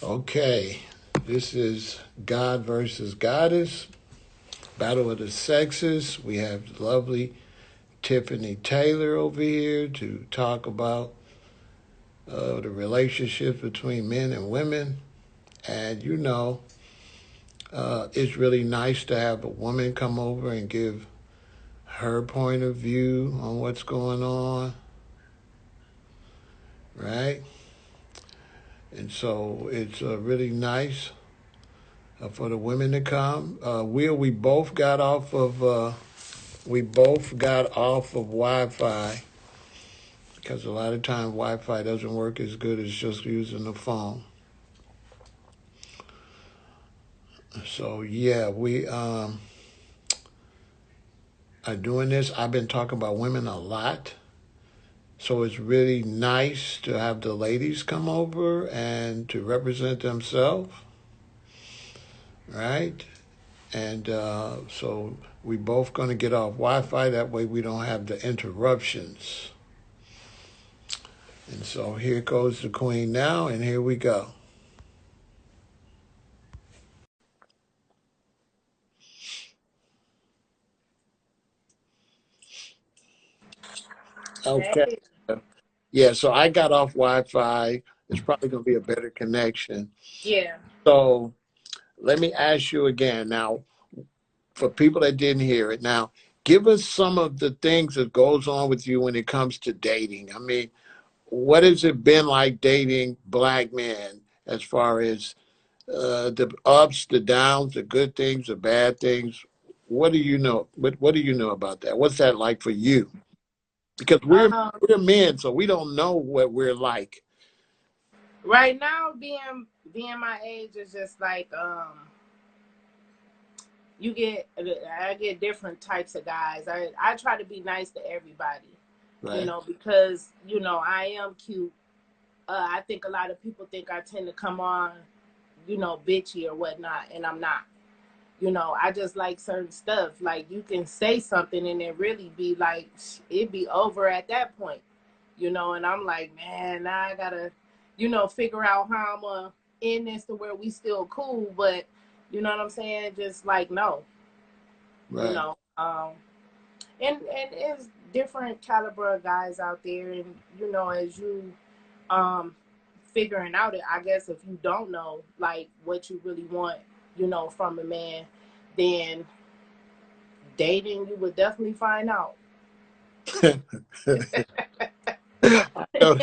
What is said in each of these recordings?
Okay, this is God versus Goddess, Battle of the Sexes. We have lovely Tiffany Taylor over here to talk about the relationship between men and women. And it's really nice to have a woman come over and give her point of view on what's going on, right? And so it's really nice for the women to come. We both got off of Wi-Fi because a lot of times Wi-Fi doesn't work as good as just using the phone. So yeah, we are doing this. I've been talking about women a lot. So it's really nice to have the ladies come over and to represent themselves, right? And so we both going to get off Wi-Fi. That way we don't have the interruptions. And so here goes the queen now, and here we go. Okay. Hey, Yeah, so I got off Wi-Fi. It's probably going to be a better connection. yeah. So let me ask you again now, for people that didn't hear it. Now, give us some of the things that goes on with you when it comes to dating. I mean, what has it been like dating black men as far as the ups, the downs, the good things, the bad things? What do you know? What do you know about that? What's that like for you? Because Um, we're men, so we don't know what we're like. right now, being my age is just like you get I get different types of guys. I try to be nice to everybody, Right. because I am cute. I think a lot of people think I tend to come on, bitchy or whatnot, and I'm not. I just like certain stuff. Like you can say something and it really be like it be over at that point. And I'm like, man, now I gotta, figure out how I'm gonna end this to where we still cool, but you know what I'm saying? Just like no, you Right. know. And it's different caliber of guys out there, and as you um figuring out it, I guess if you don't know like what you really want, from a man, then dating you would definitely find out. I know,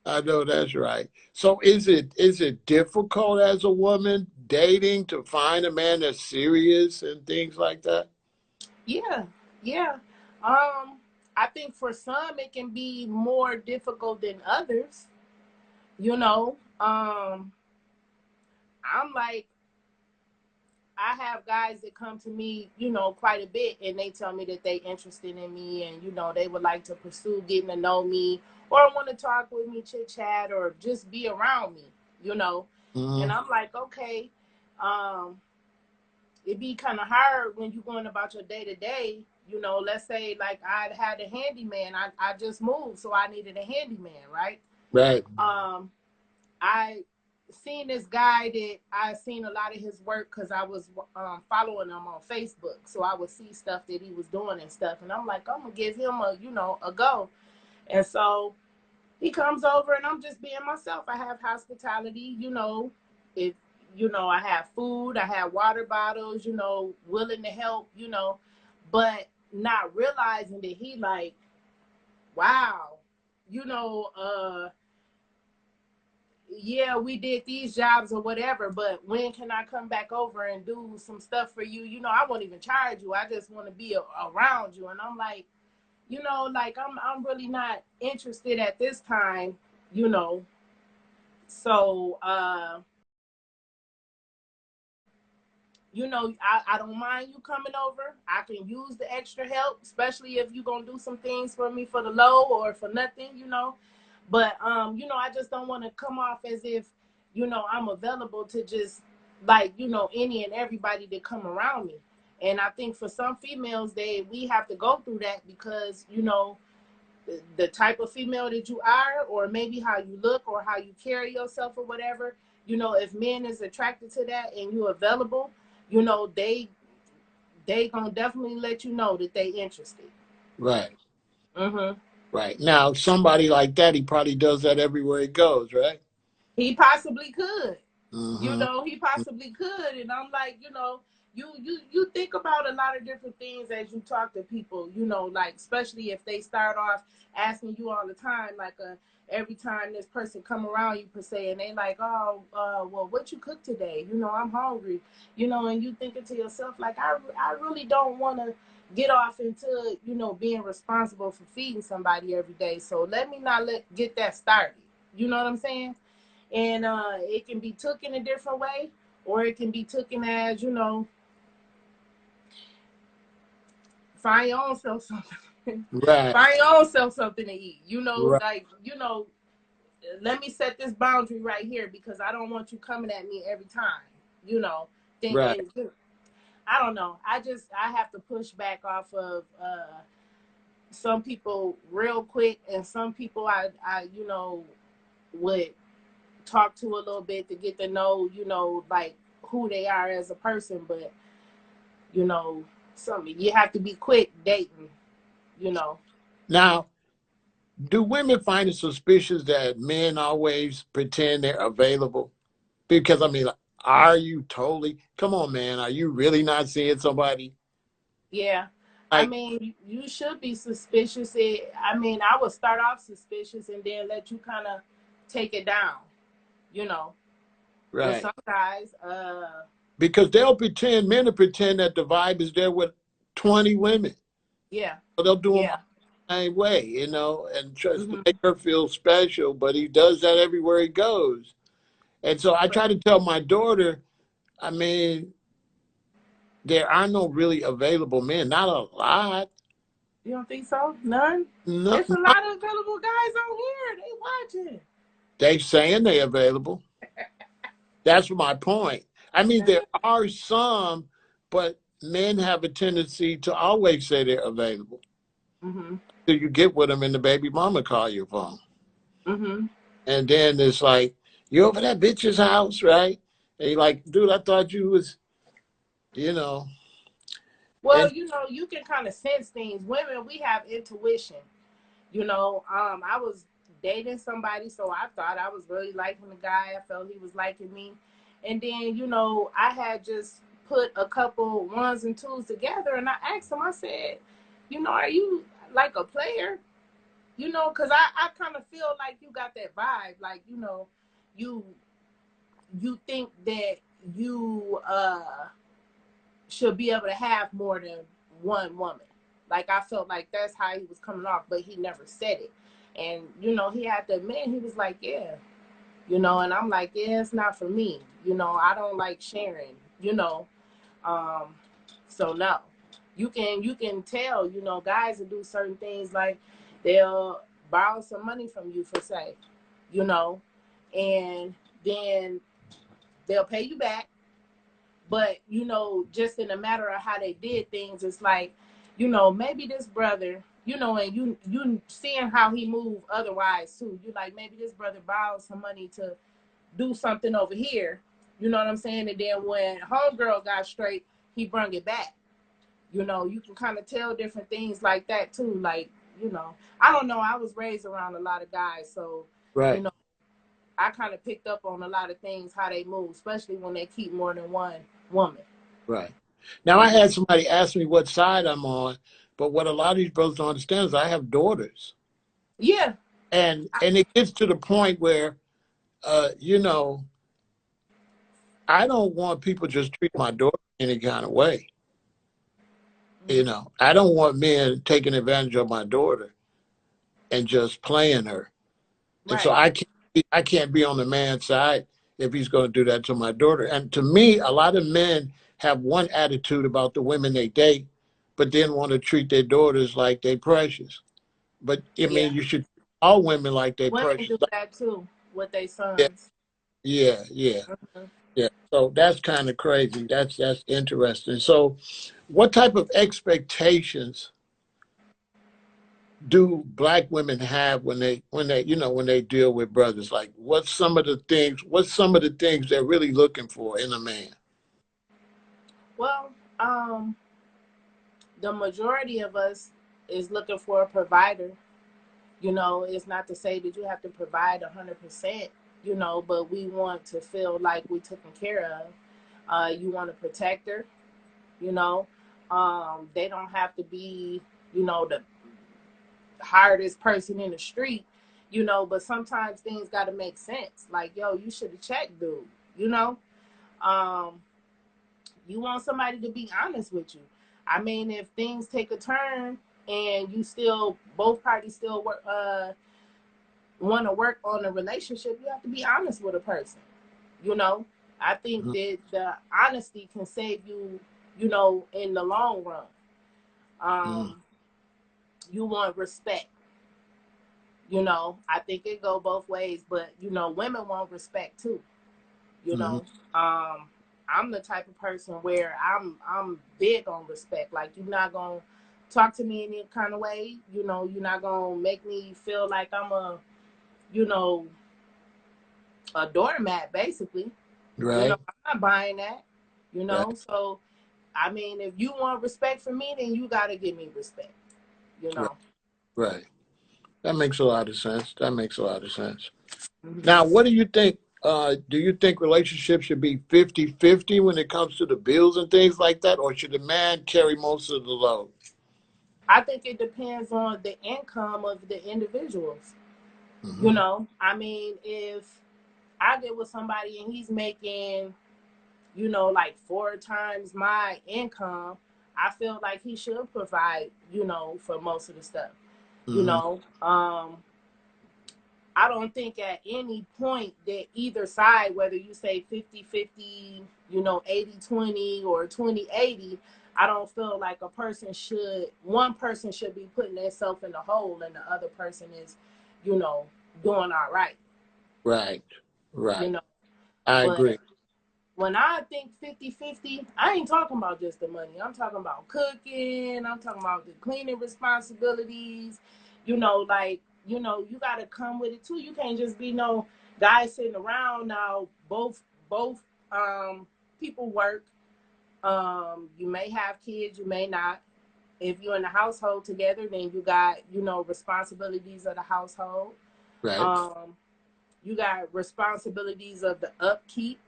I know that's right. So is it difficult as a woman dating to find a man that's serious and things like that? Yeah, yeah. Um, I think for some it can be more difficult than others. You know, I'm like, I have guys that come to me, quite a bit, and they tell me that they interested in me, and they would like to pursue getting to know me, or want to talk with me, chit chat, or just be around me. You know, and Hmm. I'm like, okay, um, it'd be kind of hard when you're going about your day to day. Let's say like I had a handyman. I just moved, so I needed a handyman, right? Right. Um, I seen this guy that I seen a lot of his work because I was following him on Facebook, so I would see stuff that he was doing and stuff, and I'm like, I'm gonna give him a go, and so he comes over and I'm just being myself. I have hospitality, if I have food, I have water bottles, willing to help, but not realizing that he like, wow, you know, uh yeah, we did these jobs or whatever, but when can I come back over and do some stuff for you? I won't even charge you. I just want to be around you. And I'm like, like I'm really not interested at this time, you know. So I don't mind you coming over. I can use the extra help, especially if you're gonna do some things for me for the low or for nothing. But I just don't want to come off as if, I'm available to just like, any and everybody that come around me. And I think for some females, we have to go through that because, the type of female that you are, or maybe how you look or how you carry yourself or whatever, you know, if men is attracted to that and you available, you know, they gonna definitely let you know that they interested. Right. Mm-hmm. Right. Now, somebody like that, he probably does that everywhere he goes, right? He possibly could. You Mm-hmm. know, he possibly could. And I'm like, you know, you think about a lot of different things as you talk to people, you know, like especially if they start off asking you all the time, like every time this person come around you per se, and they like, oh, well, what you cook today? You know, I'm hungry. You know, and you thinking to yourself, like, I really don't want to get off into, you know, being responsible for feeding somebody every day. So let me not get that started. You know what I'm saying? And it can be took in a different way, or it can be taken as, you know, find your own self something. Right. Find your own self something to eat. You know, Right. like, you know, let me set this boundary right here because I don't want you coming at me every time. You know, Right. and I don't know. I have to push back off of some people real quick, and some people I you know would talk to a little bit to get to know, you know, like who they are as a person. But you know, something you have to be quick dating, you know. Now, do women find it suspicious that men always pretend they're available? Because I mean, like, are you totally? Come on, man. Are you really not seeing somebody? Yeah, I Like, mean, you should be suspicious. I mean, I would start off suspicious and then let you kind of take it down, you know. But right. some guys, Because they'll pretend, men will pretend that the vibe is there with 20 women. yeah, So they'll do them yeah, the same way, you know, and just hmm make her feel special. But he does that everywhere he goes. And so I try to tell my daughter, I mean, there are no really available men, not a lot. you don't think so? None. No, It's a lot of available guys on here. They watching. they saying they available. That's my point. I mean, there are some, but men have a tendency to always say they're available. Mm-hmm. So you get with them and the baby mama call your phone. Mm-hmm. And then it's like, you over that bitch's house, right? And you're like, dude, I thought you was, you know. Well, And you know, you can kind of sense things. Women, we have intuition. You know, I was dating somebody, so I thought I was really liking the guy. I felt he was liking me. And then, you know, I had just put a couple ones and twos together, and I asked him, I said, you know, are you like a player? You know, because I kind of feel like you got that vibe. Like, you know, you you think that you should be able to have more than one woman. Like I felt like that's how he was coming off, but he never said it. And you know, he had to admit, he was like, yeah, you know, and I'm like, yeah, it's not for me. You know, I don't like sharing, you know. Um, so no. You can tell, you know, guys will do certain things like they'll borrow some money from you for say, you know, and then they'll pay you back. But you know, just in a matter of how they did things, it's like, you know, maybe this brother, you know, and you seeing how he moved otherwise too. You like maybe this brother borrowed some money to do something over here. You know what I'm saying? And then when homegirl got straight, he brung it back. You know, you can kind of tell different things like that too. Like, you know, I don't know. I was raised around a lot of guys, so you right, know, I kind of picked up on a lot of things how they move, especially when they keep more than one woman. right. Now I had somebody ask me what side I'm on, but what a lot of these brothers don't understand is I have daughters. Yeah. And it gets to the point where you know, I don't want people just treat my daughter any kind of way. You Mm-hmm. know, I don't want men taking advantage of my daughter and just playing her. And so Right. I can't be on the man's side if he's going to do that to my daughter. And to me, a lot of men have one attitude about the women they date, but then want to treat their daughters like they precious. But I Yeah. mean, you should treat all women like they Women precious. do that too with their Yeah, sons. yeah, yeah, Mhm. yeah. So that's kind of crazy. That's interesting. So, what type of expectations do black women have when they when they deal with brothers? Like, what's some of the things they're really looking for in a man? Well, the majority of us is looking for a provider. It's not to say that you have to provide 100%, but we want to feel like we taken care of. You want a protector, you know. They don't have to be, the hardest person in the street, but sometimes things got to make sense. Like, yo, you should have checked, dude, you know. Um, you want somebody to be honest with you. I mean, if things take a turn and you still, both parties still work, want to work on a relationship, you have to be honest with a person. You know, I think Mhm. that the honesty can save you, in the long run. Mhm. Um, you want respect. I think it go both ways, but women want respect too. You Mhm. know, um, I'm the type of person where I'm big on respect. Like, you're not gonna talk to me any kind of way. You're not gonna make me feel like I'm you know, a doormat, basically. Right. I'm not buying that. Right. So I mean, if you want respect from me, then you gotta give me respect. You Right. know. Right. That makes a lot of sense. That makes a lot of sense. hmm Now, what do you think? Do you think relationships should be 50-50 when it comes to the bills and things like that, or should the man carry most of the load? I think it depends on the income of the individuals. Hmm. I mean, if I get with somebody and he's making, like 4 times my income, I feel like he should provide, for most of the stuff. You Hmm. know, I don't think at any point that either side, whether you say 50-50, 80-20 or 20-80, I don't feel like one person should be putting themselves in the hole and the other person is, you know, doing all right, Right. you Right. know. I But agree. when I think 50-50, I ain't talking about just the money. I'm talking about cooking. I'm talking about the cleaning responsibilities. Like, you got to come with it too. You can't just be no guy sitting around now. Both people work. You may have kids, you may not. If you're in the household together, then you got, responsibilities of the household. Right. Um, you got responsibilities of the upkeep.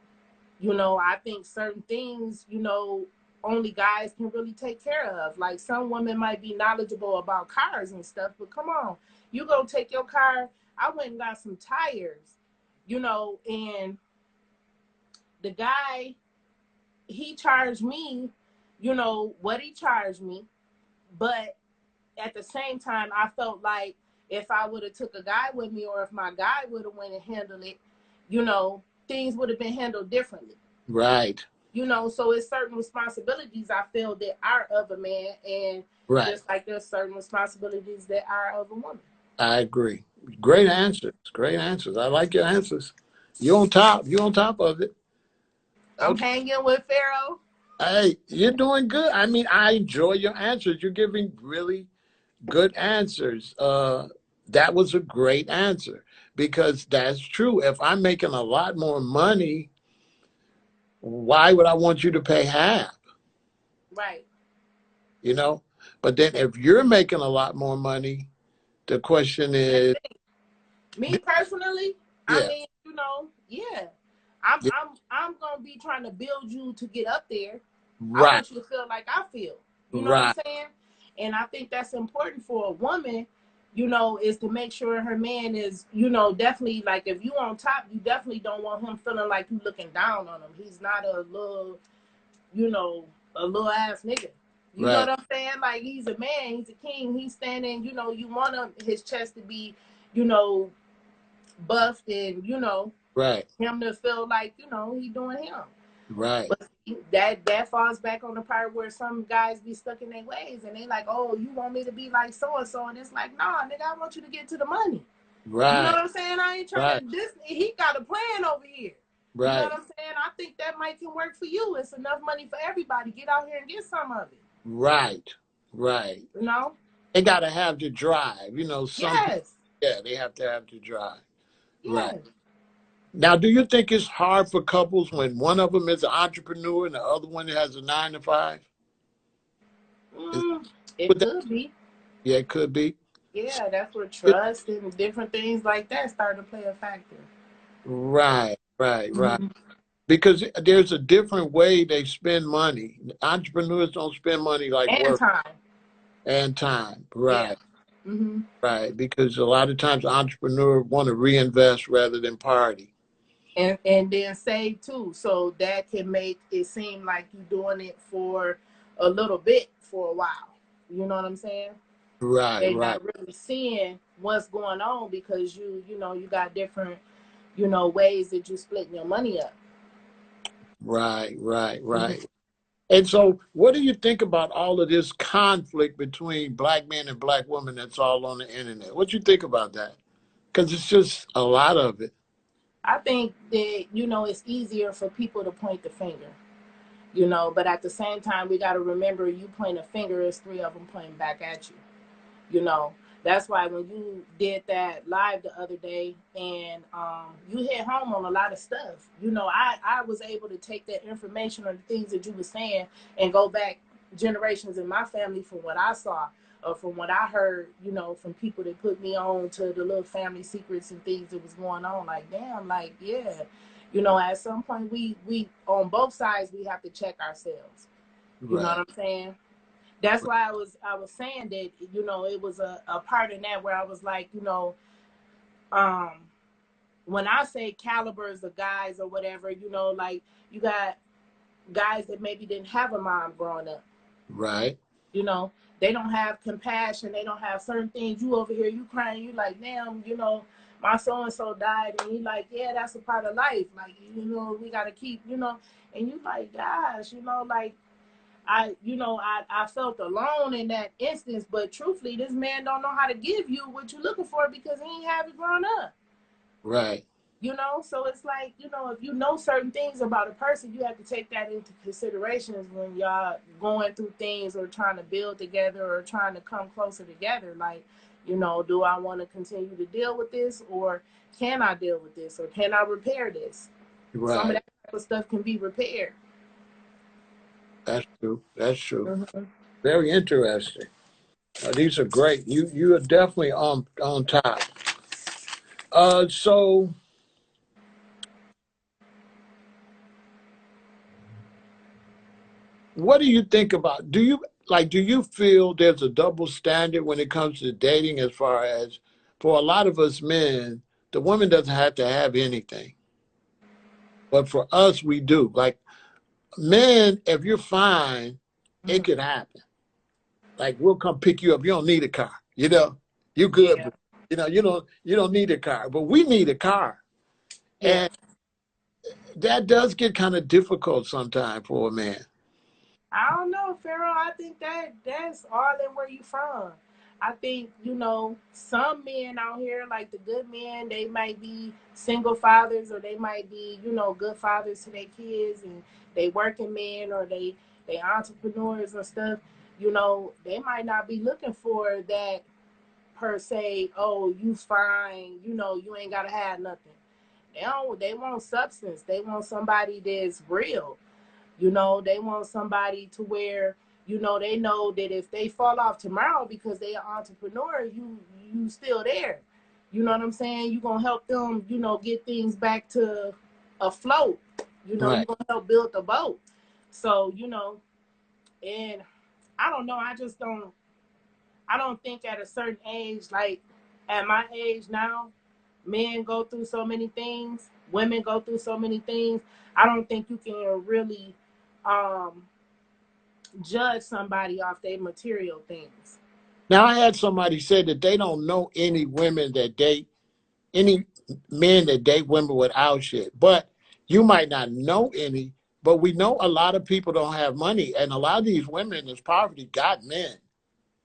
I think certain things, only guys can really take care of. Like, some women might be knowledgeable about cars and stuff, but come on, you go take your car. I went and got some tires, and the guy, he charged me, what he charged me. But at the same time, I felt like if I would have took a guy with me, or if my guy would have went and handled it, things would have been handled differently. Right. So it's certain responsibilities I feel that are of a man, and Right. just like there's certain responsibilities that are of a woman. I agree. Great answers. Great answers. I like your answers. You're on top. You're on top of it. I'm Okay. hanging with Pharaoh. Hey, you're doing good. I mean, I enjoy your answers. You're giving really good answers. That was a great answer because that's true. If I'm making a lot more money, why would I want you to pay half? Right. You know? But then if you're making a lot more money, the question Same is, thing. Me personally, I yeah, mean, yeah. yeah, I'm gonna be trying to build you to get up there. I right, want you to feel like I feel. You know what I'm right, saying? And I think that's important for a woman, is to make sure her man is, definitely, like, if you on top, you definitely don't want him feeling like you looking down on him. He's not you know, a little ass nigga. You know right, what I'm saying? Like, he's a man, he's a king, he's standing, you want his chest to be, you know, buffed, and right, him to feel like he doing him. right, But that falls back on the part where some guys be stuck in their ways and they like, oh, you want me to be like so and so, and it's like, nah, nigga, I want you to get to the money. You know right, what I'm saying? I ain't trying right, to this. He got a plan over here. You know what right, I'm saying? I think that might can work for you. It's enough money for everybody. Get out here and get some of it. right, right. You know? they got to have the drive. You know, some people, Yes. yeah, they have to have the drive. Right. Yes. Now, do you think it's hard for couples when one of them is an entrepreneur and the other one has a 9 to 5? Is, Mm, it would that, could be. yeah, it could be. Yeah, that's where trust and different things like that start to play a factor. Right, right, right. Hmm. Because there's a different way they spend money. Entrepreneurs don't spend money like And work time. and time. Yeah. Right, Hmm. right. Because a lot of times entrepreneurs want to reinvest rather than party. And then save too. So that can make it seem like you're doing it for a little bit for a while. You know what I'm saying? Right, They're right, not really seeing what's going on because you got different, ways that you splitting your money up. right, right, Mhm. right. And so, what do you think about all of this conflict between black men and black women that's all on the internet? What do you think about that? Because it's just a lot of it. I think that, it's easier for people to point the finger, but at the same time, we got to remember you point a finger, it's three of them pointing back at you. you know that's why when you did that live the other day, and you hit home on a lot of stuff. I was able to take that information or the things that you were saying and go back generations in my family from what I saw or from what I heard, from people that put me on to the little family secrets and things that was going on. Like, damn, like, yeah, at some point we on both sides we have to check ourselves. You know what Right, I'm saying? That's why I was saying that, it was a part in that where I was like, um when I say calibers of guys or whatever, like, you got guys that maybe didn't have a mom growing up. right, you know they don't have compassion, they don't have certain things. You over here, you crying, you like, damn, my so and so died, and you like, yeah, that's a part of life, like, we got to keep, and you like, gosh, like, I felt alone in that instance, but truthfully, this man don't know how to give you what you're looking for because he ain't have it growing up. right, So it's like, if you know certain things about a person, you have to take that into considerations when y'all going through things or trying to build together or trying to come closer together. Like, do I want to continue to deal with this, or can I deal with this, or can I repair this? Some of right. that type of stuff can be repaired. That's true. That's true. Mm-hmm. Very interesting. These are great. You are definitely on top. So what do you think about? Do you feel there's a double standard when it comes to dating? As far as for a lot of us men, the woman doesn't have to have anything, but for us, we do. Like men, if you're fine, it Mm-hmm. could happen. Like we'll come pick you up. You don't need a car. You good. Yeah. But, you don't need a car, but we need a car, Yeah. and that does get kind of difficult sometimes for a man. I don't know, Pharaoh. I think that's all in where you from. I think, some men out here, like the good men, they might be single fathers, or they might be, good fathers to their kids, and they working men, or they entrepreneurs or stuff. They might not be looking for that per se. Oh, you fine, you ain't gotta have nothing. They want substance. They want somebody that's real. They want somebody to where, they know that if they fall off tomorrow because they are entrepreneur, you still there. You know what I'm saying? You're gonna help them, get things back to afloat. You're Right. gonna help build the boat. So, and I don't know, I don't think at a certain age, like at my age now, men go through so many things, women go through so many things. I don't think you can really um judge somebody off their material things. Now I had somebody say that they don't know any women that date any men that date women without shit. But you might not know any, but we know a lot of people don't have money, and a lot of these women in this poverty got men.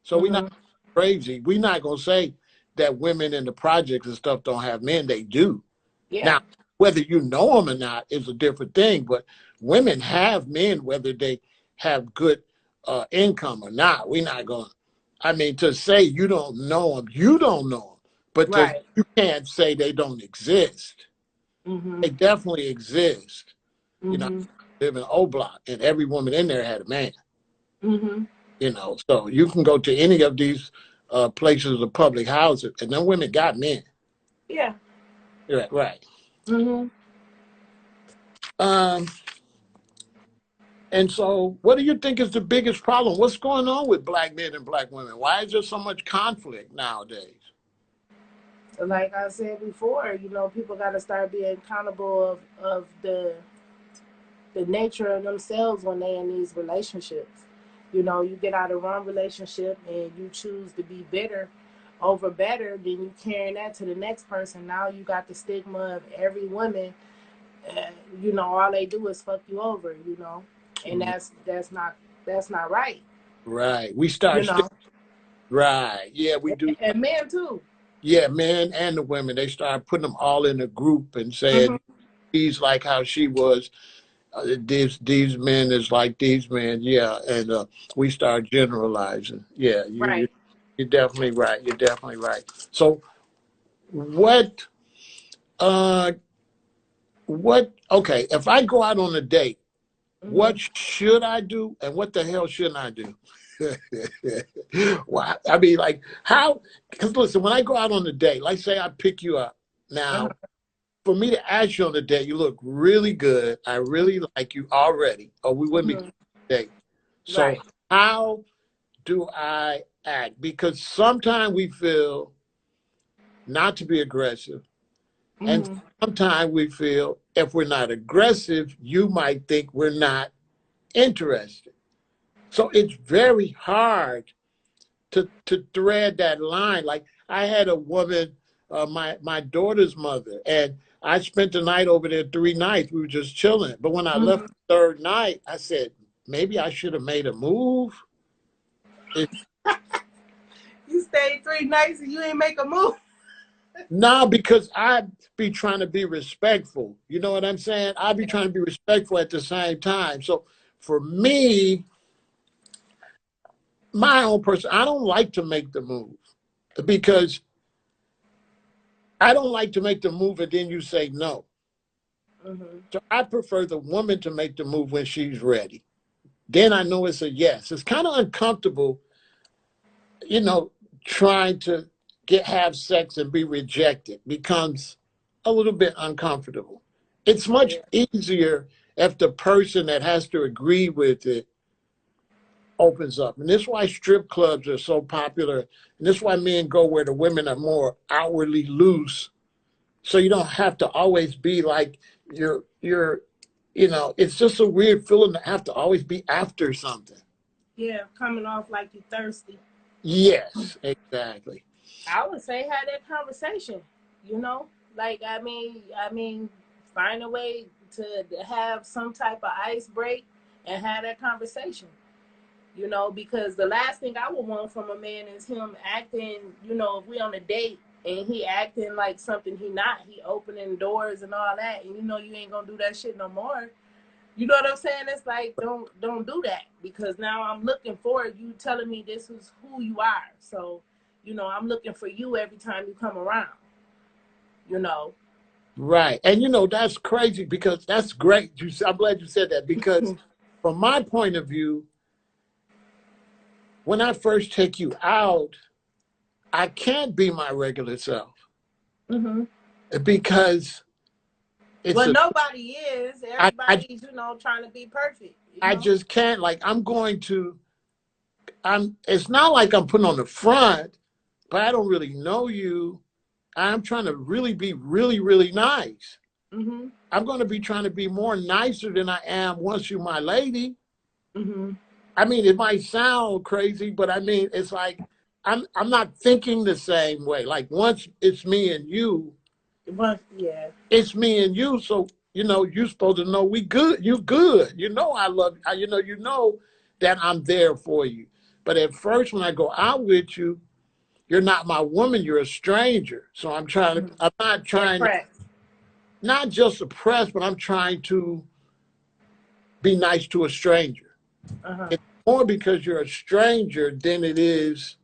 So we're not Hmm. crazy. We're not gonna say that women in the projects and stuff don't have men. They do. Yeah. Now, whether you know them or not is a different thing. But women have men, whether they have good income or not. We're not going. I mean, to say you don't know them, you don't know them. But Right. you can't say they don't exist. Mm-hmm. They definitely exist. You know, Mm-hmm. I live in O Block, and every woman in there had a man. Mm-hmm. You know, so you can go to any of these places of public housing, and them women got men. Yeah. Right, right. Mm-hmm. Um, and so, what do you think is the biggest problem? What's going on with black men and black women? Why is there so much conflict nowadays? Like I said before, people got to start being accountable of the nature of themselves when they in these relationships. You get out of one relationship and you choose to be bitter over better, then you carrying that to the next person. Now you got the stigma of every woman, all they do is fuck you over, and that's not right, Right. We you start. know, Right. Yeah, we do. and men too. Yeah, men and the women. They start putting them all in a group and Hmm. said he's like how she was. These men is like these men. Yeah, and we start generalizing. Yeah, Right. you're definitely right. You're definitely right. So what? Uh, what? Okay, if I go out on a date, Hmm. what should I do, and what the hell shouldn't I do? Well, I mean, like how? Because listen, when I go out on a date, like say I pick you up now. Uh-huh. For me to ask you on the date, you look really good. I really like you already, or we wouldn't be on Hmm. a date. So Right. how do I act? Because sometimes we feel not to be aggressive, and Hmm. sometimes we feel if we're not aggressive, you might think we're not interested. So it's very hard to thread that line. Like I had a woman, my daughter's mother, and I spent the night over there 3 nights. We were just chilling. But when I left Hmm. the third night, I said maybe I should have made a move. It, You stayed 3 nights and you ain't make a move. no, because I'd be trying to be respectful. You know what I'm saying? I'd be trying to be respectful at the same time. So for me, my own person, I don't like to make the move because I don't like to make the move and then you say no. Hmm. So I prefer the woman to make the move when she's ready. Then I know it's a yes. It's kind of uncomfortable, you know, trying to have sex and be rejected becomes a little bit uncomfortable. It's much Yeah. easier if the person that has to agree with it opens up. And this is why strip clubs are so popular. And this is why men go where the women are more outwardly loose. So you don't have to always be like you're it's just a weird feeling to have to always be after something. Yeah, coming off like you thirsty. Yes, exactly. I would say have that conversation. You know, like I mean, find a way to have some type of ice break and have that conversation. Because the last thing I would want from a man is him acting. If we on a date and he acting like something he not, he opening doors and all that, and you ain't gonna do that shit no more. You know what I'm saying? It's like don't do that because now I'm looking for you telling me this is who you are. So, I'm looking for you every time you come around. You know. Right. And that's crazy because that's great. I'm glad you said that because from my point of view, when I first take you out, I can't be my regular self Hmm. because it's Well, a nobody is. I I, Everybody's trying to be perfect. I just can't like I'm it's not like I'm putting on the front, but I don't really know you. I'm trying to really be really, really nice. Hmm. I'm going to be trying to be more nicer than I am once you're my lady. Hmm. I mean, it might sound crazy, but I mean, it's like I'm not thinking the same way. Like once it's me and you, But yeah. it's me and you. So you're supposed to know we good. You good. I love. You know that I'm there for you. But at first, when I go out with you, you're not my woman. You're a stranger. So I'm trying to. Hmm. I'm not trying to. Impressed. Not just oppress, but I'm trying to be nice to a stranger. Uh huh. It's more because you're a stranger than it is.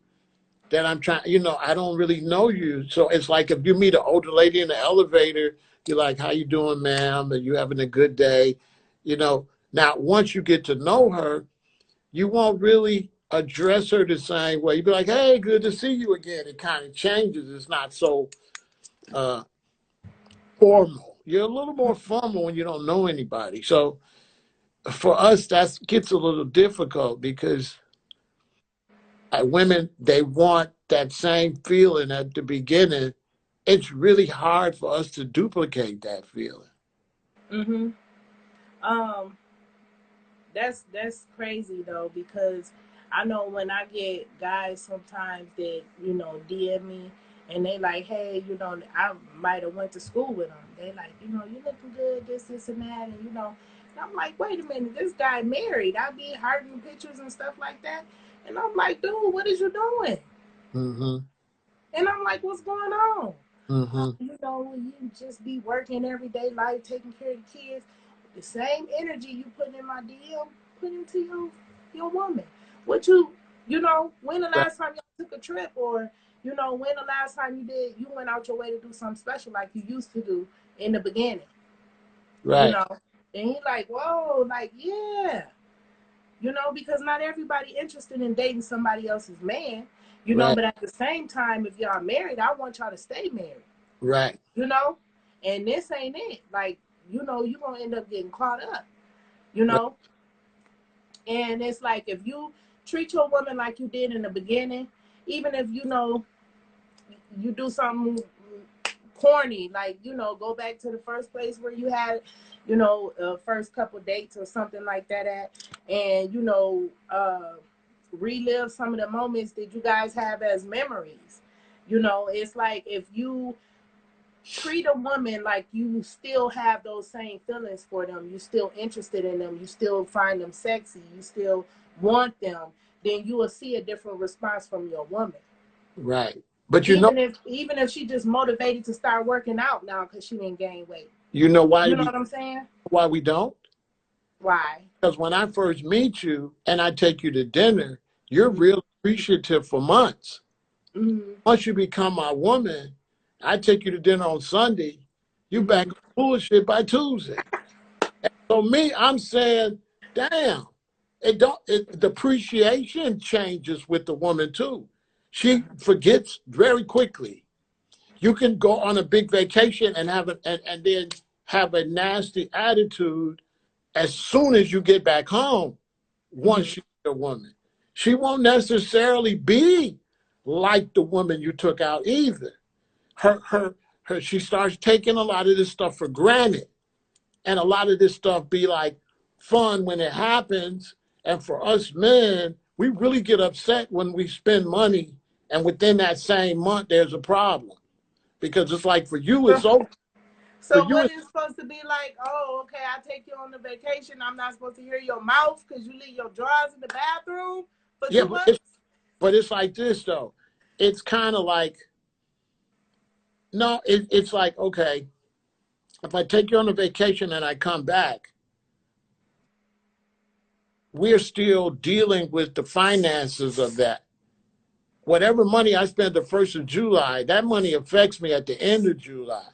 that I'm trying, I don't really know you. So it's like if you meet an older lady in the elevator, you're like, how you doing, ma'am? Are you having a good day? Now once you get to know her, you won't really address her the same way. You'd be like, hey, good to see you again. It kind of changes. It's not so uh, formal. You're a little more formal when you don't know anybody. So for us, that gets a little difficult because women, they want that same feeling at the beginning. It's really hard for us to duplicate that feeling. Mhm. Um, that's crazy though, because I know when I get guys sometimes that DM me and they like, hey, I might have went to school with them. They like, you looking good, this and that, and I'm like, wait a minute, this guy married. I be hiding pictures and stuff like that, and I'm like, dude, what is you doing? Mm-hmm. And I'm like, what's going on? Mm-hmm. You just be working everyday life, taking care of the kids. The same energy you put in my DM, put into your woman. What when the Right. last time y'all took a trip, or when the last time you went out your way to do something special like you used to do in the beginning, you Right. know? And he like, whoa, like, yeah, because not everybody interested in dating somebody else's man, Right. but at the same time, if y'all married, I want y'all to stay married, Right. you know? And this ain't it. Like, you're going to end up getting caught up, you Right. know? And it's like, if you treat your woman like you did in the beginning, even if, you do something corny, like, go back to the first place where you had, first couple dates or something like that at, and, relive some of the moments that you guys have as memories. It's like if you treat a woman like you still have those same feelings for them, you still interested in them, you still find them sexy, you still want them, then you will see a different response from your woman. Right. But Even if she just motivated to start working out now because she didn't gain weight. you know why You know we what I'm saying? why we don't? Why? Because when I first meet you and I take you to dinner, you're Mm-hmm. real appreciative for months. Mm-hmm. Once you become my woman, I take you to dinner on Sunday, you back Mm-hmm. on bullshit by Tuesday. So me, I'm saying, damn, the appreciation changes with the woman too. She forgets very quickly. You can go on a big vacation and and then have a nasty attitude as soon as you get back home. Once Mm-hmm. she's a woman, she won't necessarily be like the woman you took out either. Her she starts taking a lot of this stuff for granted, and a lot of this stuff be like fun when it happens. And for us men, we really get upset when we spend money and within that same month there's a problem, because it's like for you So, it's over. For so you what it's, is supposed to be like? Oh, okay, I take you on the vacation. I'm not supposed to hear your mouth because you leave your drawers in the bathroom for yeah, 2 months. but it's like this though. It's kind of like, no, it's like, okay, if I take you on a vacation and I come back, we're still dealing with the finances of that. Whatever money I spend the 1st of July, that money affects me at the end of July.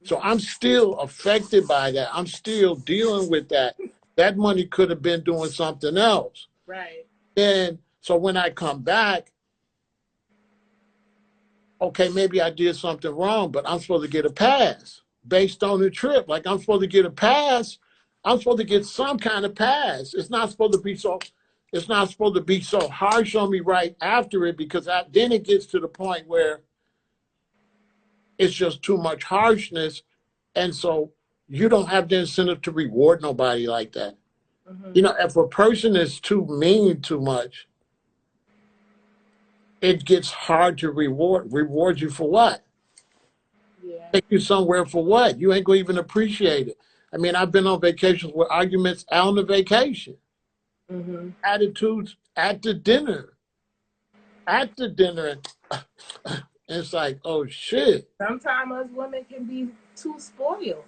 So I'm still affected by that. I'm still dealing with that. That money could have been doing something else. Right. And so when I come back, okay, maybe I did something wrong, but I'm supposed to get a pass based on the trip. Like I'm supposed to get a pass. I'm supposed to get some kind of pass. It's not supposed to be so harsh on me right after it, because then it gets to the point where it's just too much harshness. And so you don't have the incentive to reward nobody like that. Mm-hmm. If a person is too mean too much, it gets hard to reward you for what? Yeah. Take you somewhere for what? You ain't gonna even appreciate it. I mean, I've been on vacations with arguments on the vacation, Mm-hmm. attitudes at the dinner, and it's like, oh shit. Sometimes us women can be too spoiled.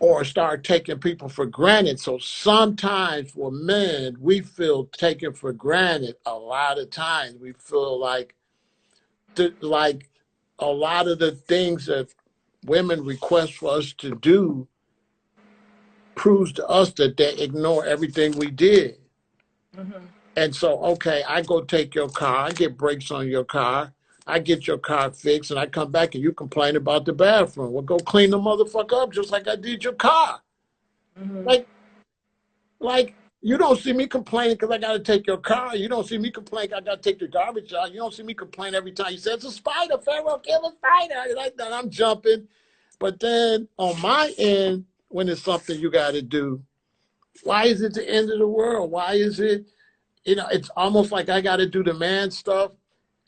or start taking people for granted. So sometimes for men, we feel taken for granted. A lot of times we feel like a lot of the things that women request for us to do proves to us that they ignore everything we did. Mm-hmm. And so, okay, I go take your car, I get brakes on your car, I get your car fixed, and I come back and you complain about the bathroom. Well, go clean the motherfucker up just like I did your car. Mm-hmm. Like, like you don't see me complaining because I got to take your car. You don't see me complain I got to take the garbage out. You don't see me complain every time you say it's a spider, Pharaoh, kill a spider. Like that, I'm jumping. But then on my end, when it's something you got to do, why is it the end of the world? Why is it, it's almost like I got to do the man stuff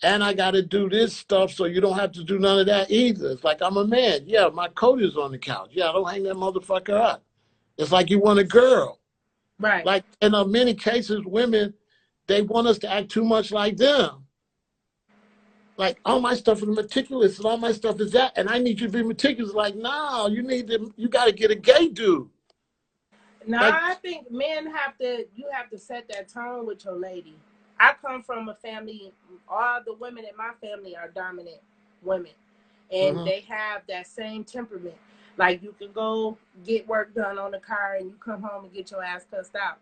and I got to do this stuff so you don't have to do none of that either. It's like I'm a man. Yeah, my coat is on the couch. Yeah, don't hang that motherfucker up. It's like you want a girl. Right. Like in many cases, women, they want us to act too much like them. Like all my stuff is meticulous and all my stuff is that, and I need you to be meticulous. Like, no, you got to get a gay dude. Now Like, I think men you have to set that tone with your lady. I come from a family, all the women in my family are dominant women. And mm-hmm. they have that same temperament. Like you can go get work done on the car and you come home and get your ass cussed out.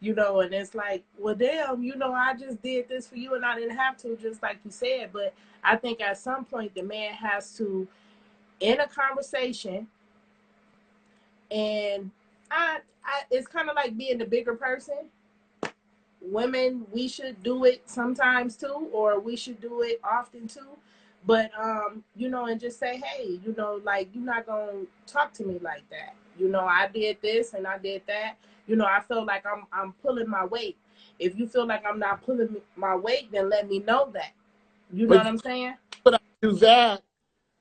And it's like, well damn, I just did this for you and I didn't have to, just like you said. But I think at some point the man has to, in a conversation, and it's kind of like being the bigger person. Women, we should do it sometimes too, or we should do it often too. But and just say, hey, like you're not gonna talk to me like that. I did this and I did that. I feel like I'm pulling my weight. If you feel like I'm not pulling my weight, then let me know that. You know but what I'm saying? but I do that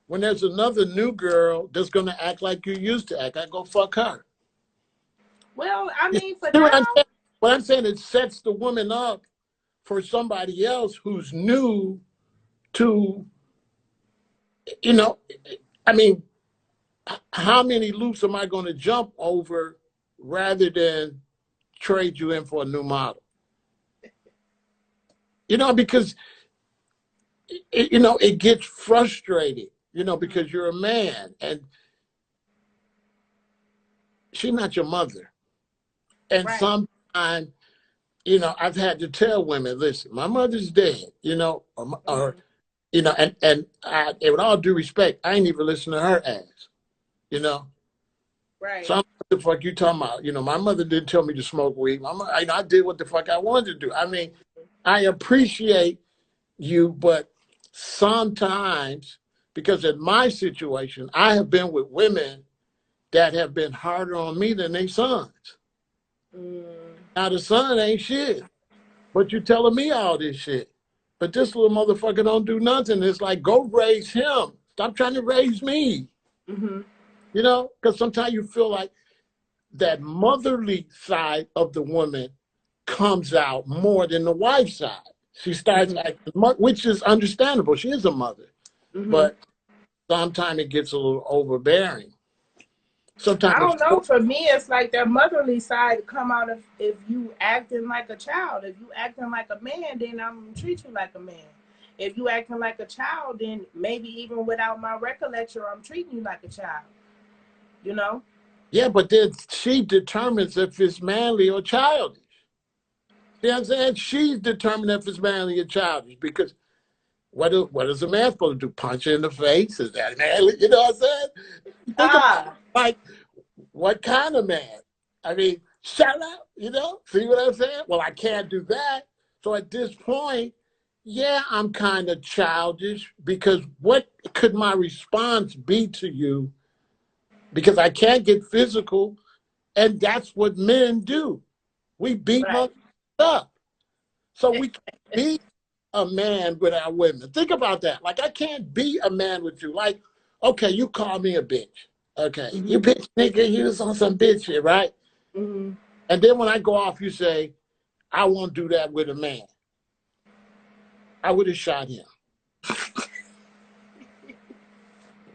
when there's another new girl that's gonna act like you used to act. I go fuck her. Well, I You mean, for see what I'm now, saying? What I'm saying, it sets the woman up for somebody else who's new to, you know, I mean, how many loops am I going to jump over rather than trade you in for a new model? Because, it gets frustrating, because you're a man and she's not your mother. And right? sometimes, I've had to tell women, listen, my mother's dead, or Mm-hmm. and with all due respect, I ain't even listen to her ass, you know. Right. So I'm what the fuck you talking about? My mother didn't tell me to smoke weed. I did what the fuck I wanted to do. I mean, I appreciate you, but sometimes, because in my situation, I have been with women that have been harder on me than their sons. Mm. Now the son ain't shit, but you telling me all this shit. But this little motherfucker don't do nothing. It's like, go raise him. Stop trying to raise me. Mm-hmm. Because sometimes you feel like that motherly side of the woman comes out more than the wife side. She starts Mm-hmm. acting, which is understandable. She is a mother, Mm-hmm. but sometimes it gets a little overbearing. I Sometimes don't know. For me, it's like that motherly side come out if you acting like a child. If you acting like a man, then I'm gonna treat you like a man. If you acting like a child, then maybe even without my recollection, I'm treating you like a child. You know? yeah, but then she determines if it's manly or childish. You know what I'm saying? She's determined if it's manly or childish because what is a man supposed to do? Punch her in the face? Is that manly? You know what I'm saying? Think about Ah. like what kind of man? I mean, shut up, See what I'm saying? Well, I can't do that. So at this point, yeah, I'm kind of childish because what could my response be to you? Because I can't get physical, and that's what men do. We beat Right. motherfuckers up. So we can't be a man with our women. Think about that. Like, I can't be a man with you. Like, okay, you call me a bitch. Okay, you Mm-hmm. bitch nigga, you was on some bitch shit, right? Mm-hmm. And then when I go off, you say, I won't do that with a man. I would have shot him.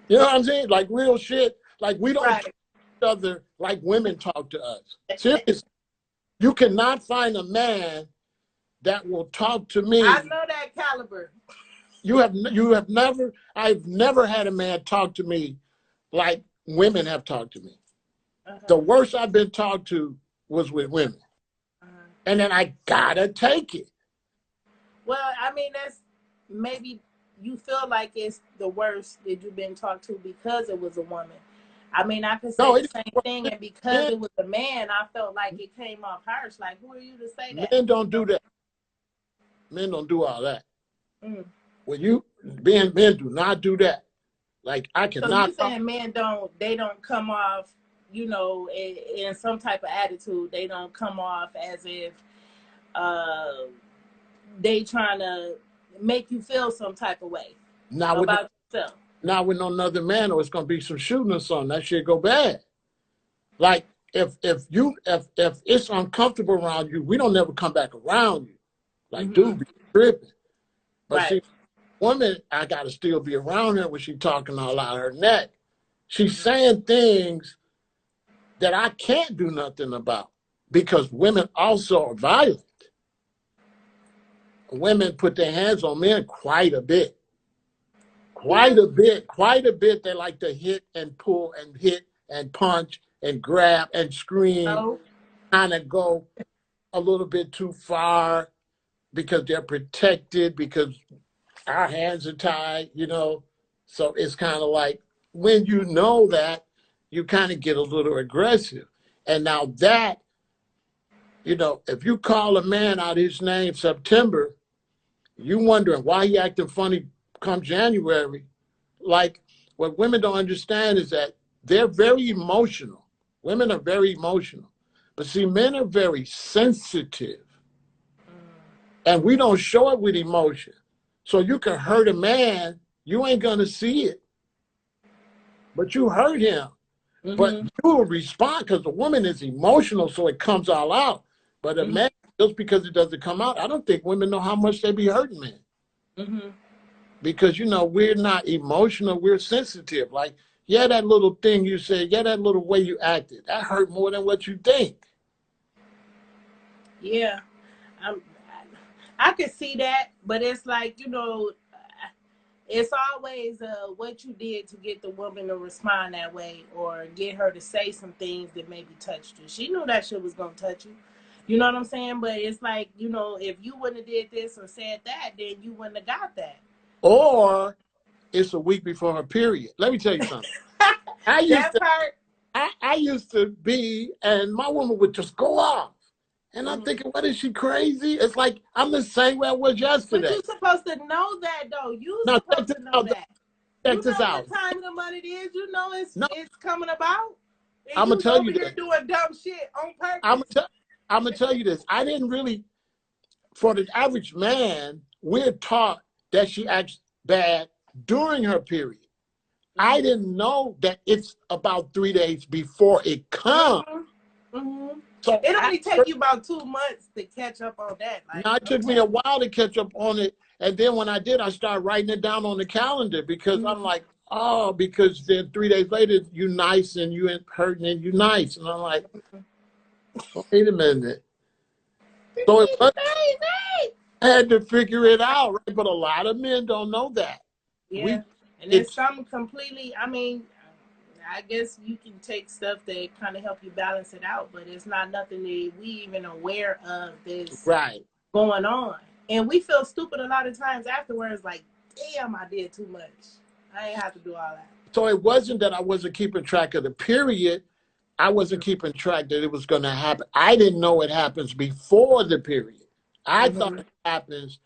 You know what I'm saying? Like real shit. Like we don't Right. other like women talk to us. Seriously, you cannot find a man that will talk to I me. know that caliber. You have never. I've never had a man talk to me like women have talked to me. The worst I've been talked to was with women, and then I gotta take it. Well, I mean, that's maybe you feel like it's the worst that you've been talked to because it was a woman. I mean, I could say No, the same thing, and because men, it was a man, I felt like it came off harsh. Like, who are you to say that? men don't do that. Men don't do all that. Mm. When you men do not do that. Like I So you cannot talk. saying men don't come off, in some type of attitude. They don't come off as if they trying to make you feel some type of way about yourself. Now with another man, or it's gonna be some shooting or something. That shit go bad. Like if it's uncomfortable around you, we don't never come back around you. Like, dude, be tripping. But see, woman, I gotta still be around her when she talking all out of her neck. She's saying things that I can't do nothing about because women also are violent. Women put their hands on men quite a bit. Quite a bit. They like to hit and pull and hit and punch and grab and scream, kind of go a little bit too far because they're protected, because our hands are tied, So it's kind of like when you know that, you kind of get a little aggressive. And now that, if you call a man out his name September, you wondering why he acting funny come January. Like, what women don't understand is that they're very emotional. Women are very emotional. But see, men are very sensitive. And we don't show it with emotion. So you can hurt a man, you ain't going to see it. But you hurt him. But you will respond because the woman is emotional, so it comes all out. But a man, just because it doesn't come out, I don't think women know how much they be hurting men. Because, we're not emotional, we're sensitive. Like, yeah, that little thing you said, yeah, that little way you acted, that hurt more than what you think. Yeah. I could see that, but it's like, it's always what you did to get the woman to respond that way or get her to say some things that maybe touched you. She knew that shit was going to touch you. You know what I'm saying? But it's like, if you wouldn't have did this or said that, then you wouldn't have got that. Or it's a week before her period. Let me tell you something. I used to be, and my woman would just go off. And I'm thinking, what is she crazy? It's like, I'm the same way I was yesterday. But you're supposed to know that, though. You're supposed to know that. Check this out. What time of the month it is. You know it's coming about. And I'm going to tell you this. You're doing dumb shit on purpose. I'm going to tell you this. I didn't really, for the average man, we're taught that she acts bad during her period. I didn't know that it's about 3 days before it comes. So it only take you about 2 months to catch up on that. It took me a while to catch up on it. And then when I did, I started writing it down on the calendar because I'm like, because then 3 days later, you nice and you ain't hurting and you nice. And I'm like, wait a minute. So it was, I had to figure it out, right? But a lot of men don't know that. Yeah. And it's something completely, I guess you can take stuff that kind of help you balance it out, but it's not nothing that we even aware of this going on. And we feel stupid a lot of times afterwards, like, damn, I did too much. I ain't have to do all that. So it wasn't that I wasn't keeping track of the period. I wasn't keeping track that it was going to happen. I didn't know it happens before the period. I thought it happens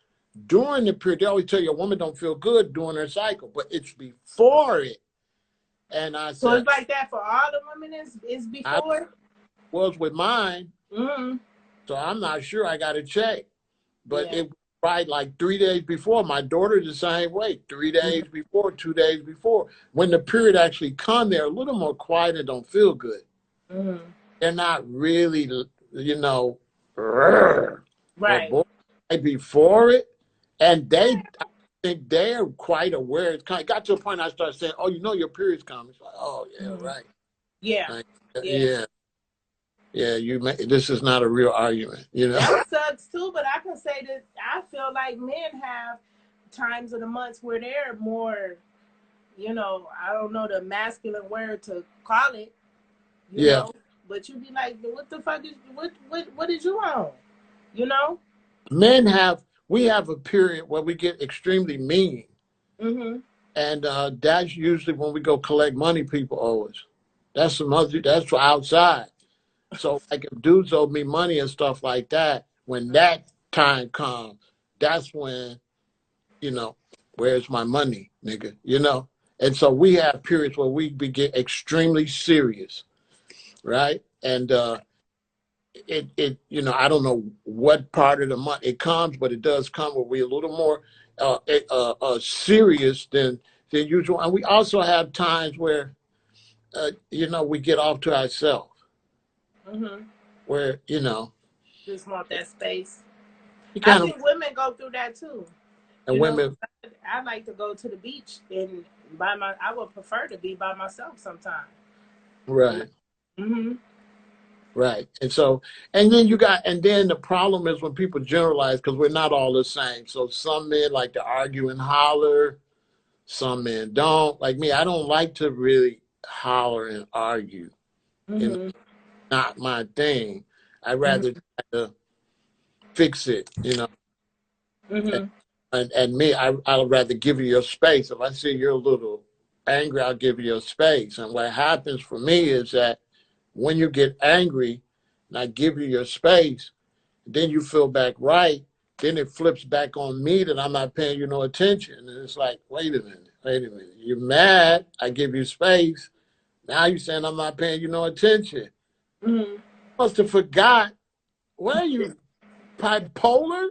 during the period. They always tell you a woman don't feel good during her cycle, but it's before it. And I said, so it's like that for all the women. It's before. Was with mine. So I'm not sure. I got to check, but it was right like 3 days before. My daughter the same way. 3 days before, 2 days before. When the period actually come, they're a little more quiet and don't feel good. They're not really, right before it, and I think they're quite aware. It got to a point I started saying, "Oh, your period's coming." It's like, "Oh, yeah, right." Yeah. Yeah. Yeah, yeah. This is not a real argument, you know. That sucks too, but I can say that I feel like men have times of the months where they're more, I don't know the masculine word to call it, you Yeah, know, but you be like, what the fuck is what did you on? You know? men have we have a period where we get extremely mean, Mhm. and that's usually when we go collect money people owe us. That's some other. That's for outside. So like if dudes owe me money and stuff like that, when that time comes, that's when, you know, where's my money, nigga? You know? And so we have periods where we get extremely serious, right? And I don't know what part of the month it comes, but it does come where we're a little more serious than usual. And we also have times where we get off to ourselves, Mhm. where Just want that space. you I kind of think women go through that too. and You know, women, I like to go to the beach and I would prefer to be by myself sometimes. You know. right. Mhm. Right. And so, and then the problem is when people generalize because we're not all the same. So some men like to argue and holler, some men don't. Like me, I don't like to really holler and argue. You know, Mhm. not my thing. I'd rather Mhm. try to fix it, And, Mhm. and me, I'd rather give you your space. If I see you're a little angry, I'll give you your space. And what happens for me is that when you get angry and I give you your space, then you feel back right, then it flips back on me that I'm not paying you no attention. And it's like, wait a minute. You're mad, I give you space. Now you're saying I'm not paying you no attention. Mhm. Must have forgot. What are you, bipolar?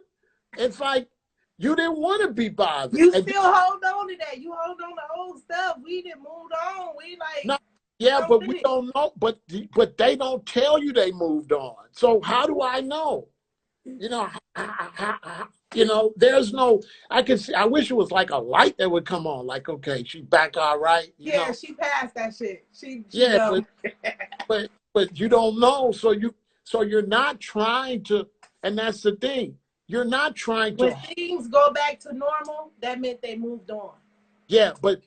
It's like you didn't want to be bothered. You And still hold on to that. You hold on to old stuff. We didn't moved on. We like no, yeah, so but we lit. don't know. But they don't tell you they moved on. So how do I know? You know, there's no. I can see. I wish it was like a light that would come on. Like, okay, she back all right. Yeah, she passed that shit. She Yeah, done. but you don't know. So you're not trying to, and that's the thing. You're not trying When to. things go back to normal, that meant they moved on. Yeah, but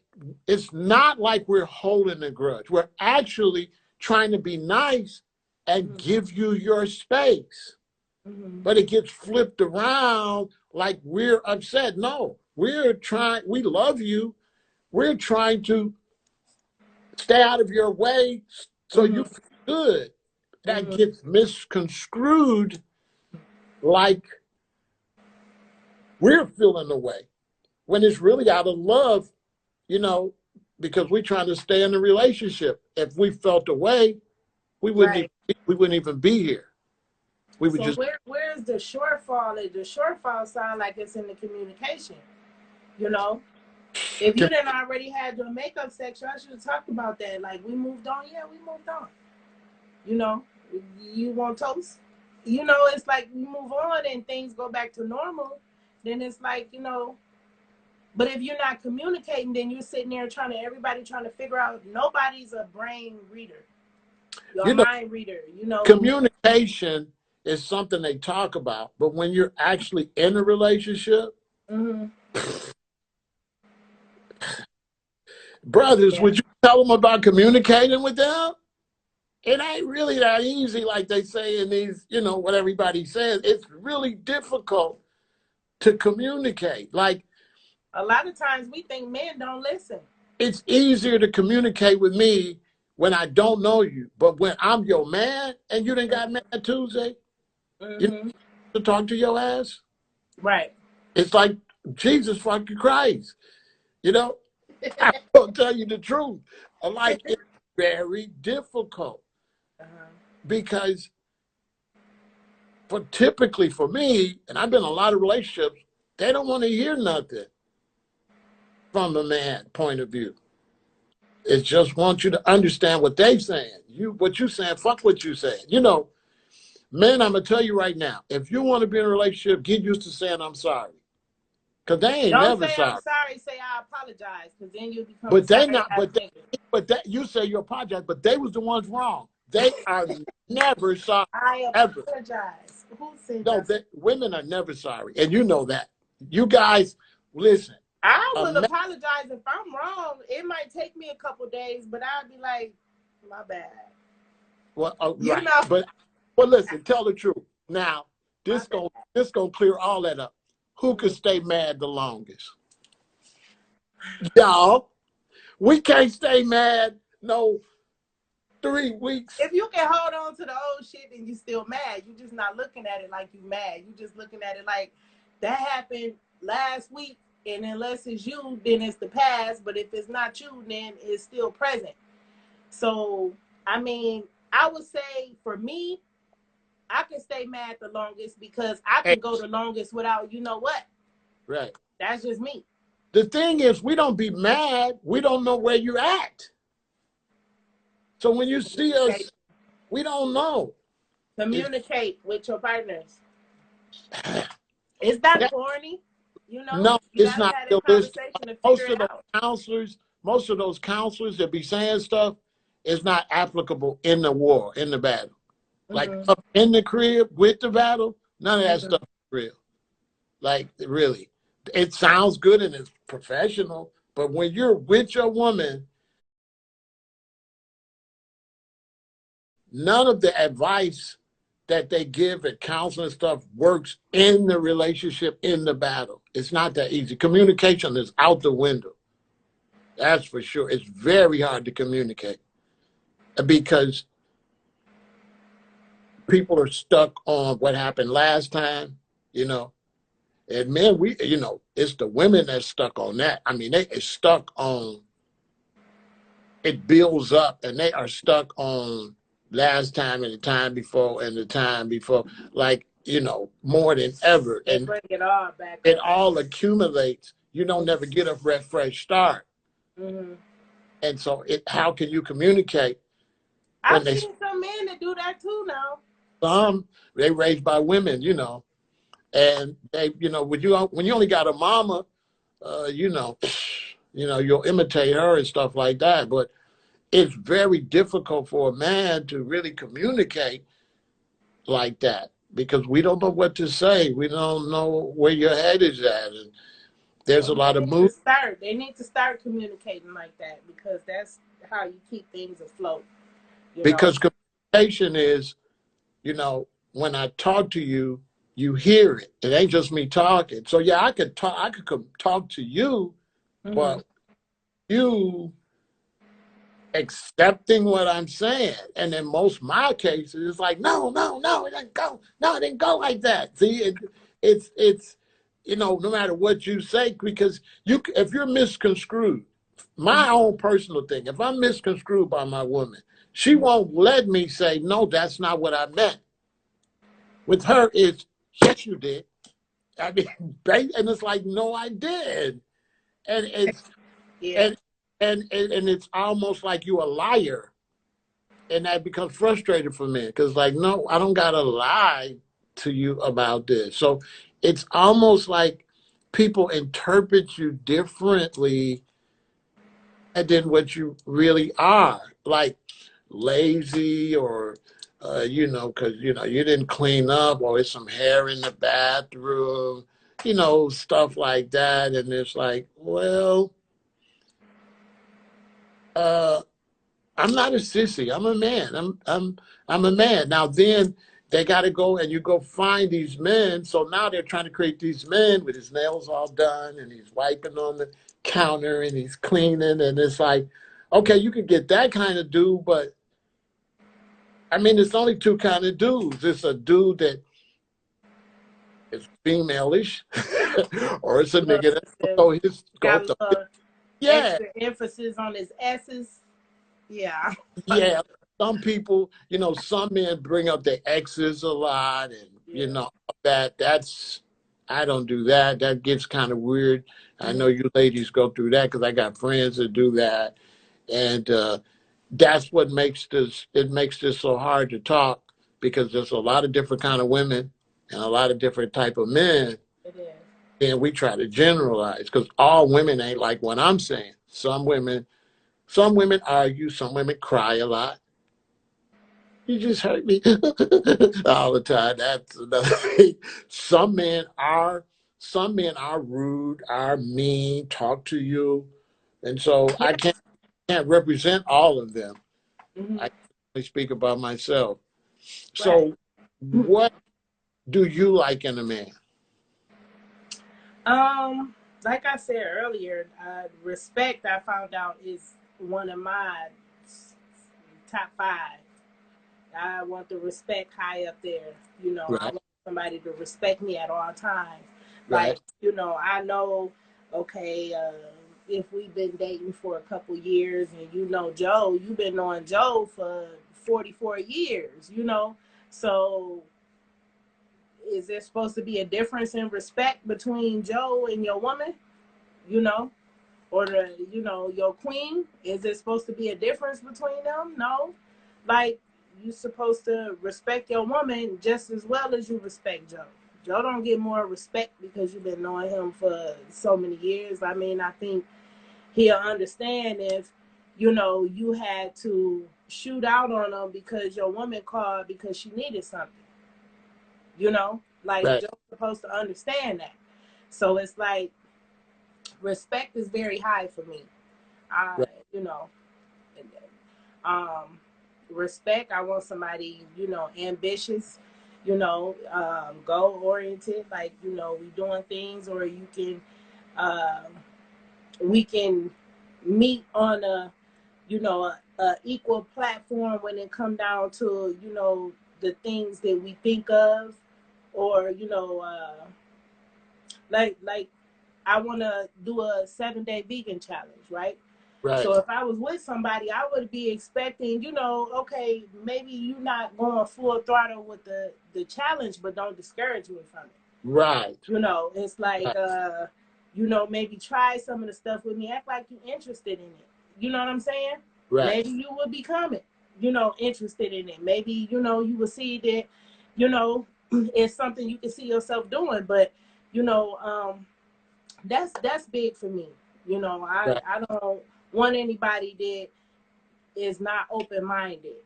it's not like we're holding a grudge. We're actually trying to be nice and Mhm. give you your space. Mhm. But it gets flipped around like we're upset. No, we love you. We're trying to stay out of your way so you Mhm. feel good. That Mhm. gets misconstrued like we're feeling the way when it's really out of love, you know, because we're trying to stay in the relationship. If we felt the way, Right. we wouldn't even be here. We would So just where's the shortfall? The shortfall sound like it's in the communication. You know, if you didn't already had your makeup section, I should have talked about that. Like we moved on. Yeah, we moved on. You know, you want toast. It's like you move on and things go back to normal. Then it's like But if you're not communicating, then you're sitting there everybody trying to figure out. Nobody's a brain reader, your you know mind reader. communication is something they talk about, but when you're actually in a relationship, Mm-hmm. brothers, Yeah. would you tell them about communicating with them? It ain't really that easy, like they say in these, what everybody says. It's really difficult to communicate. Like, A lot of times we think men don't listen. it's easier to communicate with me when I don't know you. But when I'm your man and you done got mad Tuesday, you know, Mm-hmm. to talk to your ass, Right. it's like Jesus fucking Christ. You know, I don't tell you the truth. Like, it's very difficult Uh-huh. because typically for me, and I've been in a lot of relationships, they don't want to hear nothing from a man point of view. It just wants you to understand what they saying. What you saying, fuck what you saying. Men, I'm gonna tell you right now, if you want to be in a relationship, get used to saying I'm sorry. Cause they ain't Don't never say I'm sorry. sorry. Say I apologize, because then you become a But they sorry not ass nigga. but that you say you apologize, but they was the ones wrong. They are never sorry, I ever. apologize. Who said No, that? women are never sorry. And you know that. You guys, listen. I A will man, apologize if I'm wrong. It might take me a couple days, but I'll be like, my bad. well, You right. know, But listen, tell the truth. Now, my bad. this gonna clear all that up. Who could stay mad the longest? Y'all. We can't stay mad no 3 weeks. If you can hold on to the old shit and you still mad, you just not looking at it like you mad. You just looking at it like that happened last week, and unless it's you, then it's the past. But if it's not you, then it's still present. So, I mean, I would say for me, I can stay mad the longest because I And, can go the longest without, you know what? right. That's just me. The thing is, we don't be mad. We don't know where you're at. So when you see us, we don't know. Communicate with your partners. It's not That, corny. You know, no, you it's got to not have that realistic. conversation to figure Most it of those out. counselors that be saying stuff is not applicable in the war, in the battle. Like up in the crib with the battle, none of that stuff is real. Like really, it sounds good and it's professional, but when you're with your woman, none of the advice that they give at counseling stuff works in the relationship in the battle. It's not that easy. Communication is out the window. That's for sure. It's very hard to communicate because people are stuck on what happened last time, you know. And men, it's the women that's stuck on that. I mean, they are stuck on it builds up and they are stuck on last time and the time before and the time before, like, more than ever. They And bring it all back it up. all accumulates. You don't never get a fresh start. Mm-hmm. And so how can you communicate when I've seen some men that do that too now. they raised by women, and they, when you only got a mama, you'll imitate her and stuff like that. But it's very difficult for a man to really communicate like that because we don't know what to say. We don't know where your head is at. And there's a lot of moves. They need to start communicating like that because that's how you keep things afloat. Because communication is, when I talk to you, you hear it. It ain't just me talking. So yeah, I could talk to you, but you accepting what I'm saying. And in most my cases, it's like, no, it didn't go. No, it didn't go like that. See, it's no matter what you say, because if you're misconstrued, my own personal thing, if I'm misconstrued by my woman, she won't let me say, no, that's not what I meant. With her, it's, yes, you did. I mean, and it's like, no, I did. And it's, and it's almost like you a liar. And that becomes frustrating for me because, like, no, I don't got to lie to you about this. So it's almost like people interpret you differently than what you really are. Like, lazy or because you didn't clean up or there's some hair in the bathroom, stuff like that. And it's like, well, I'm not a sissy. I'm a man. I'm a man. Now then they got to go and you go find these men. So now they're trying to create these men with his nails all done and he's wiping on the counter and he's cleaning, and it's like, okay, you can get that kind of dude, but I mean, it's only two kind of dudes. It's a dude that is female-ish, or it's a nigga that his got a little extra yeah, emphasis on his S's. Yeah. yeah. Some people, some men bring up their exes a lot, and that's I don't do that. That gets kind of weird. I know you ladies go through that because I got friends that do that, and that's what makes this so hard to talk, because there's a lot of different kind of women and a lot of different type of men. It is. And we try to generalize because all women ain't like what I'm saying. Some women argue, some women cry a lot. You just hurt me all the time. That's another thing. Some men are some men are rude, are mean, talk to you, and so Yeah. can't represent all of them. Hmm. I can only speak about myself. Right. So, what do you like in a man? Um, like I said earlier, respect I found out is one of my top five. I want the respect high up there. I Right, want somebody to respect me at all times. Like, right, I know, okay, if we've been dating for a couple years and Joe, you've been knowing Joe for 44 years, So is there supposed to be a difference in respect between Joe and your woman, you know? Or your queen? Is it supposed to be a difference between them? No. Like, you supposed to respect your woman just as well as you respect Joe. Joe don't get more respect because you've been knowing him for so many years. I mean, I think he'll understand if you had to shoot out on him because your woman called because she needed something. Like, right, Joe's supposed to understand that. So it's like respect is very high for me. I, right, you know, um, respect. I want somebody, ambitious, goal oriented. Like, we doing things, or um, we can meet on a equal platform when it come down to the things that we think of, or like I want to do a 7-day vegan challenge, right? right, So if I was with somebody, I would be expecting, okay, maybe you're not going full throttle with the challenge, but don't discourage me from it. right, It's like, right, maybe try some of the stuff with me. Act like you're interested in it. You know what I'm saying? right, Maybe you will become it, interested in it. Maybe, you will see that, you know, it's something you can see yourself doing. But, you know, um, that's big for me. right, I don't want anybody that is not open minded,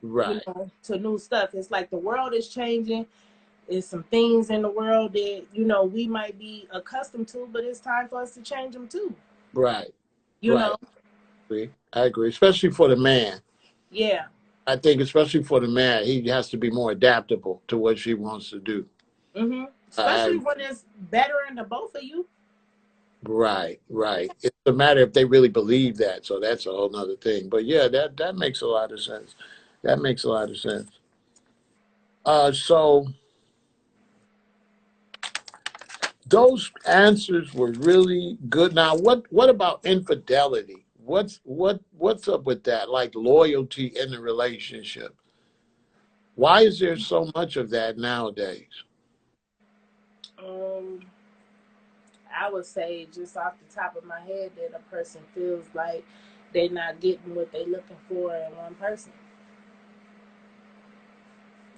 right, to new stuff. It's like the world is changing. There's some things in the world that we might be accustomed to, but it's time for us to change them too. right, You know, right. I agree, especially for the man. yeah. I think, especially for the man, he has to be more adaptable to what she wants to do. Especially I, when it's better in the both of you. right, right. It's a matter if they really believe that. So that's a whole nother thing. But yeah, that makes a lot of sense. That makes a lot of sense. So those answers were really good. Now, what about infidelity? What's up with that? Like loyalty in the relationship. Why is there so much of that nowadays? Um, I would say just off the top of my head that a person feels like they're not getting what they're looking for in one person.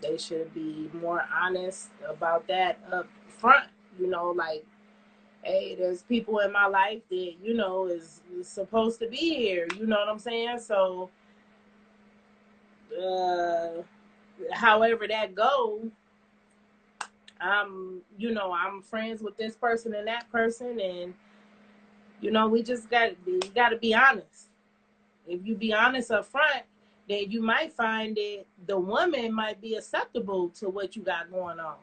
They should be more honest about that up front. Like, hey, there's people in my life that is supposed to be here. You know what I'm saying? So, uh, however that goes, I'm friends with this person and that person, and we just got to be honest. If you be honest up front, then you might find that the woman might be acceptable to what you got going on.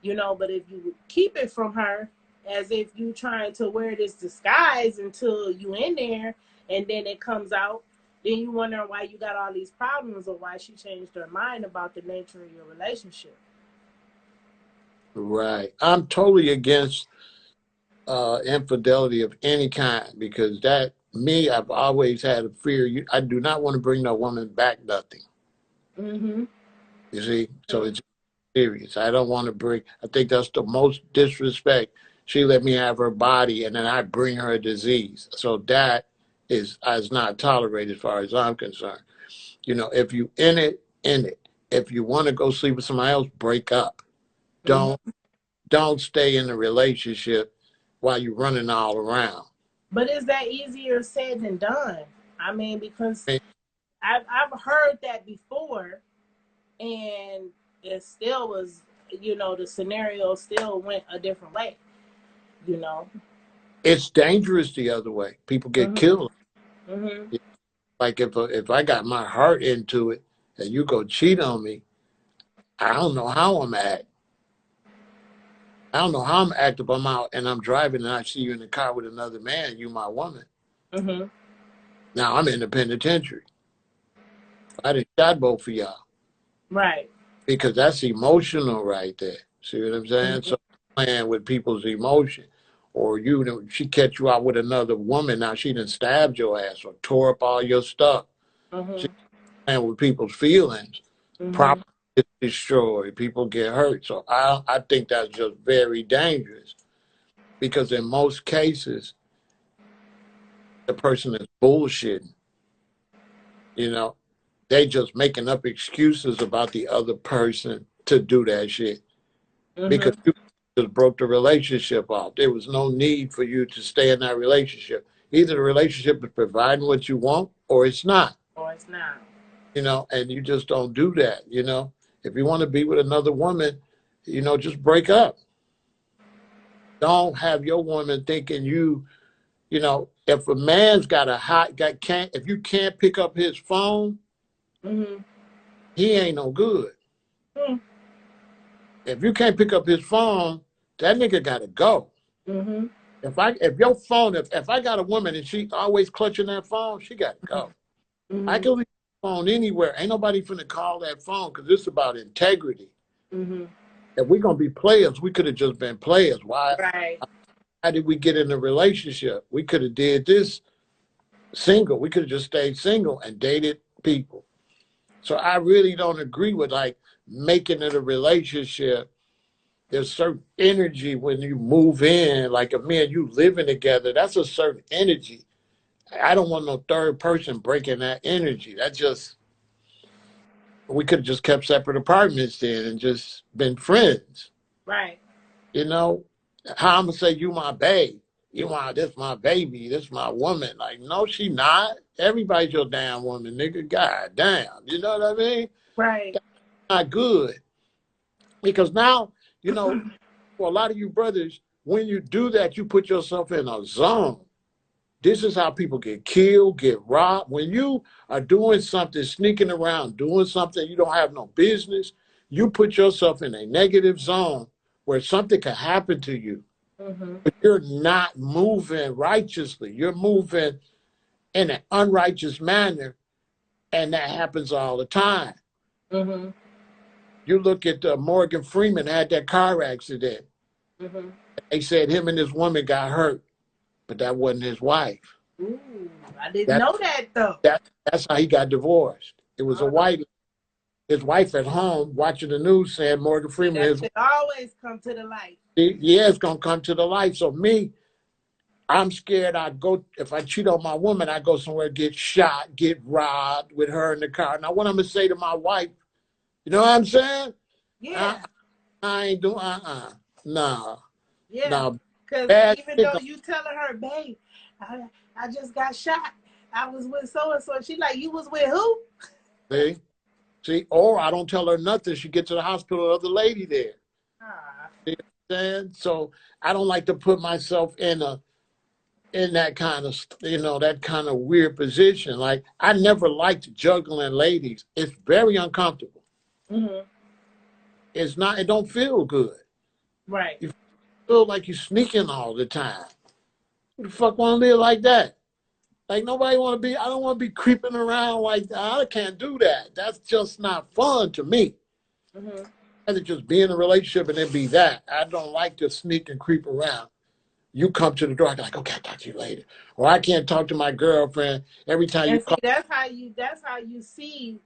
But if you keep it from her as if you trying to wear this disguise until you in there, and then it comes out, then you wonder why you got all these problems, or why she changed her mind about the nature of your relationship. Right. I'm totally against infidelity of any kind because that me, I've always had a fear. I do not want to bring no woman back nothing. Mm-hmm. You see, so it's serious. I don't want to bring. I think that's the most disrespect. She let me have her body, and then I bring her a disease. So that is not tolerated as far as I'm concerned. If you in it, in it. If you want to go sleep with somebody else, break up. Mm-hmm. Don't stay in the relationship while you're running all around. But is that easier said than done? I mean, because I mean, I've heard that before, and it still was, you know, the scenario still went a different way, you know. It's dangerous the other way. People get Mhm. killed. Mhm. Like if I got my heart into it and you go cheat on me, I don't know how I'm at. I don't know how I'm acting. I'm out and I'm driving and I see you in the car with another man. You my woman. Mhm. Now I'm in the penitentiary. I done shot both of y'all Right. because that's emotional right there. See what I'm saying? Mhm. So playing with people's emotion, or you know, she catch you out with another woman. Now she done stabbed your ass or tore up all your stuff. She Mhm. playing with people's feelings. Mhm. Property is destroyed. People get hurt. So I think that's just very dangerous because in most cases the person is bullshitting. You know, they just making up excuses about the other person to do that shit because Mhm. you just broke the relationship off. There was no need for you to stay in that relationship. Either the relationship is providing what you want or it's not, Or it's not. you know, and you just don't do that, you know. If you want to be with another woman, you know, just break up. Don't have your woman thinking you know, if a man's got a hot got can't if you can't pick up his phone, Mhm. he ain't no good. Mhm. If you can't pick up his phone, that nigga gotta go. Mhm. If your phone if I got a woman and she always clutching that phone, she gotta go. I Mhm. can leave the phone anywhere. Ain't nobody finna call that phone because it's about integrity. Mhm. If we're gonna be players, we could have just been players. Right. How did we get in a relationship? We could have did this single. We could have just stayed single and dated people. So I really don't agree with like making it a relationship. There's certain energy when you move in, like if me and you living together, that's a certain energy. I don't want no third person breaking that energy. That just we could have just kept separate apartments then and just been friends. Right. You know, how I'm gonna say you my babe. You want this my baby, this my woman. Like, no, she not. Everybody's your damn woman, nigga. God damn. You know what I mean? Right. That's not good. Because now, you know, for a lot of you brothers, when you do that, you put yourself in a zone. This is how people get killed, get robbed. When you are doing something, sneaking around, doing something you don't have no business, you put yourself in a negative zone where something can happen to you. Mhm. But you're not moving righteously. You're moving in an unrighteous manner, and that happens all the time. Mhm. You look at Morgan Freeman had that car accident. Mhm. They said him and this woman got hurt, but that wasn't his wife. Ooh, I didn't That know that though. that's how he got divorced. It was a Uh, white his wife at home watching the news saying Morgan Freeman that his should always come to the light. yeah it's gonna come to the light. So me, I'm scared I go if I cheat on my woman, I go somewhere, get shot, get robbed with her in the car. Now what I'm gonna say to my wife, you know what I'm saying? I, Yeah. I ain't doing nah, Yeah. nah, Because bad even shit though gonna you telling her, babe, I just got shot. I was with so and so. She like, you was with who? see. See, or I don't tell her nothing. She gets to the hospital, other lady there. Ah. See what I'm saying? So I don't like to put myself in that kind of that kind of weird position. Like I never liked juggling ladies. It's very uncomfortable. Mhm. It's not. It don't feel good. Right. You feel like you're sneaking all the time. Who the fuck want to live like that? Like nobody want to be. I don't want to be creeping around like that. I can't do that. That's just not fun to me. Mhm. I'd rather just be in a relationship and then be that. I don't like to sneak and creep around. You come to the door, I'm like, okay, I'll talk to you later. Or I can't talk to my girlfriend every time you And see, call. that's how you see,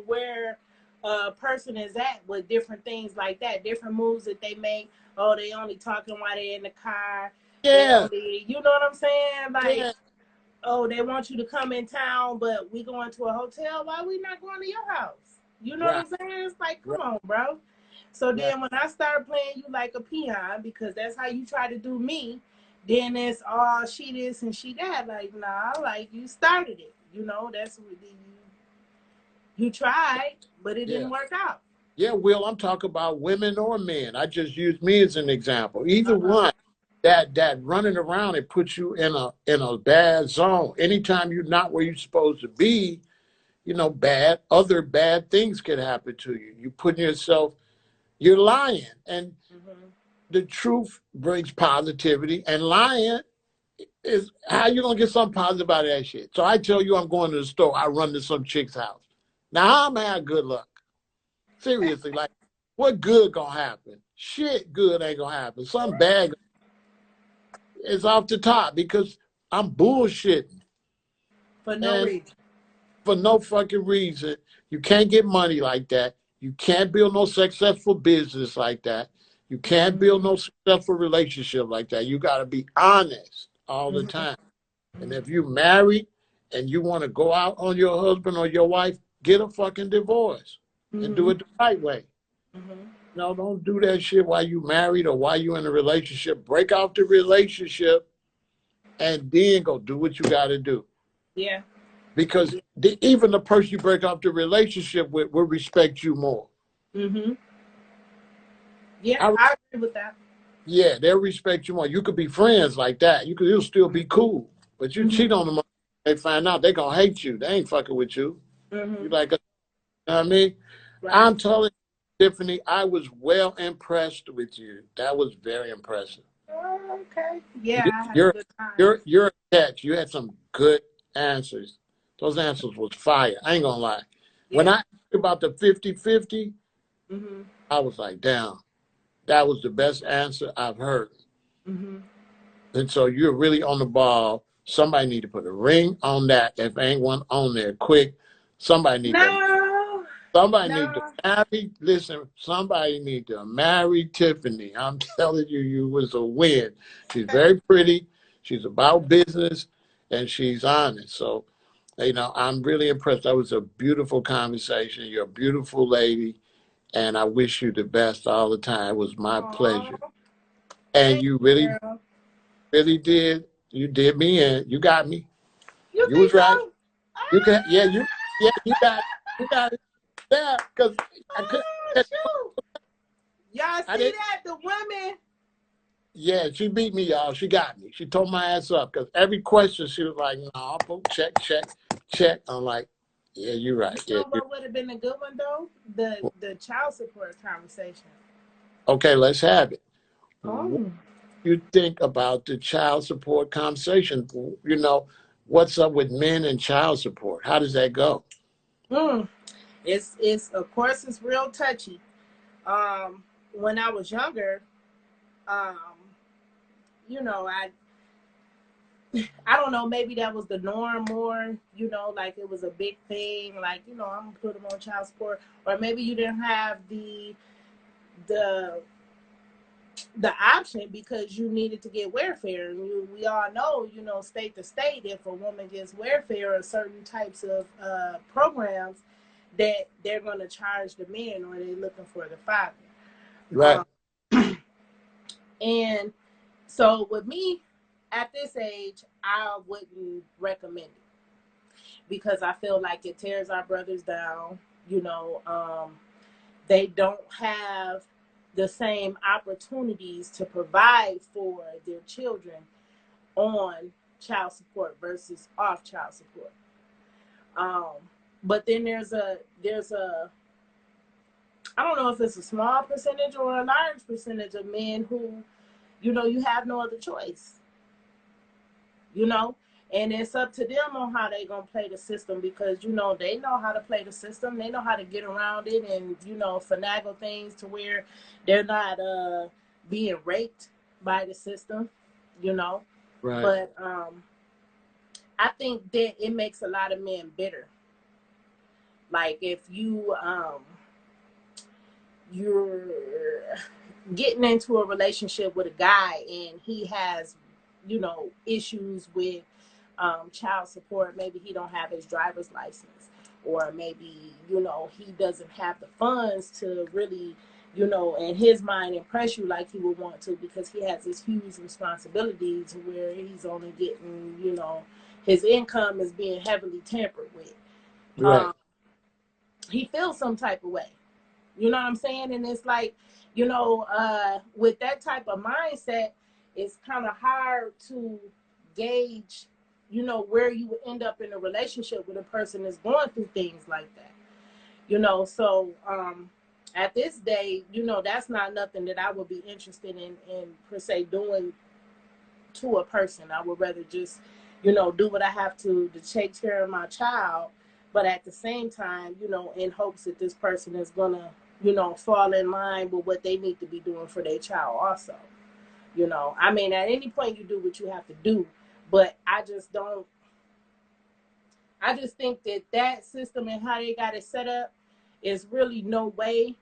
where a person is at with different things like that, different moves that they make. Oh, they only talking while they're in the car. They Yeah, only, you know what I'm saying? Like, yeah, oh, they want you to come in town, but we going to a hotel. Why we not going to your house? You know what right, I'm saying? It's like, come right, on, bro. So right. then when I start playing you like a peon, because that's how you try to do me, then it's all she this and she that. Like, nah, like you started it. That's what You tried, but it Yeah. didn't work out. Yeah, Will, I'm talking about women or men. I just use me as an example. Either Uh-huh. one, that running around and puts you in a bad zone. Anytime you're not where you're supposed to be, other bad things can happen to you. You putting yourself, you're lying. And Mm-hmm. the truth brings positivity, and lying is how you gonna get something positive out of that shit. So I tell you I'm going to the store, I run to some chick's house. Now I'm having good luck. Seriously, like what good gonna happen? Shit good ain't gonna happen. Something bad is off the top because I'm bullshitting. For no And reason. for no fucking reason. You can't get money like that. You can't build no successful business like that. You can't build Mm-hmm. no successful relationship like that. You got to be honest all the Mm-hmm. time. And if you married and you want to go out on your husband or your wife, get a fucking divorce and do Mm-hmm. it the right way. Mm-hmm. No, don't do that shit while you married or while you in a relationship. Break off the relationship and then go do what you got to do. Yeah. Because even the person you break off the relationship with will respect you more. Mm-hmm. Yeah, I, I agree with that. yeah, they'll respect you more. You could be friends like that. You'll still be cool. But you cheat Mm-hmm. on them, they find out they gonna hate you. They ain't fucking with you. You Mm-hmm. like, you know what I mean? Right. I'm telling you, Tiffany, I was well impressed with you. That was very impressive. Oh, okay. Yeah, You, I had a you're good time. you're a catch. You had some good answers. Those answers was fire. I ain't gonna lie. When Yeah. I asked you about the 50-50, Mm-hmm. I was like, damn, that was the best answer I've heard. Mm-hmm. And so you're really on the ball. Somebody need to put a ring on that. If ain't one on there, quick. Somebody need to No, somebody need to no. marry. Listen, somebody need to marry Tiffany. I'm telling you, you was a win. She's very pretty. She's about business, and she's honest. So, I'm really impressed. That was a beautiful conversation. You're a beautiful lady, and I wish you the best all the time. It was my Aw, pleasure. And thank you you, really, girl. really did. You did me in. You got me. You You think was right. so? You can. Yeah. Ah! Yeah. You got. It. You got it. Yeah. Because I could. Oh, shoot. Y'all I see didn't. that? The women. Yeah. She beat me, y'all. She got me. She tore my ass up because every question she was like, "No, check, check, check." I'm like, "Yeah, you're You right. Yeah. know what would have been a good one though? The child support conversation. Okay. Let's have it. What Oh. do you think about the child support conversation? What's up with men and child support? How does that go? Mm. It's of course it's real touchy. When I was younger, um, I don't know, maybe that was the norm more, like it was a big thing, like, I'm gonna put them on child support. Or maybe you didn't have the the option because you needed to get welfare. And we all know, state to state, if a woman gets welfare or certain types of programs, that they're going to charge the men or they're looking for the father. Right. Um, and so with me at this age, I wouldn't recommend it because I feel like it tears our brothers down. They don't have the same opportunities to provide for their children on child support versus off child support. Um, but then there's a I don't know if it's a small percentage or a large percentage of men who, you have no other choice, you know, and it's up to them on how they gonna play the system because they know how to play the system, they know how to get around it and finagle things to where they're not being raped by the system, you know. Right. But I think that it makes a lot of men bitter. Like if you're getting into a relationship with a guy and he has issues with child support, maybe he don't have his driver's license, or maybe he doesn't have the funds to really in his mind impress you like he would want to because he has this huge responsibility to where he's only getting his income is being heavily tampered with. Right. um, he feels some type of way. You know what I'm saying? And it's like, you know, with that type of mindset, it's kind of hard to gauge, you know, where you would end up in a relationship with a person that's going through things like that. You know, so at this day, you know, that's not nothing that I would be interested in per se doing to a person. I would rather just, you know, do what I have to take care of my child, but at the same time, you know, in hopes that this person is gonna, you know, fall in line with what they need to be doing for their child also. You know, I mean, at any point you do what you have to do, but I just don't. I just think that that system and how they got it set up is really no way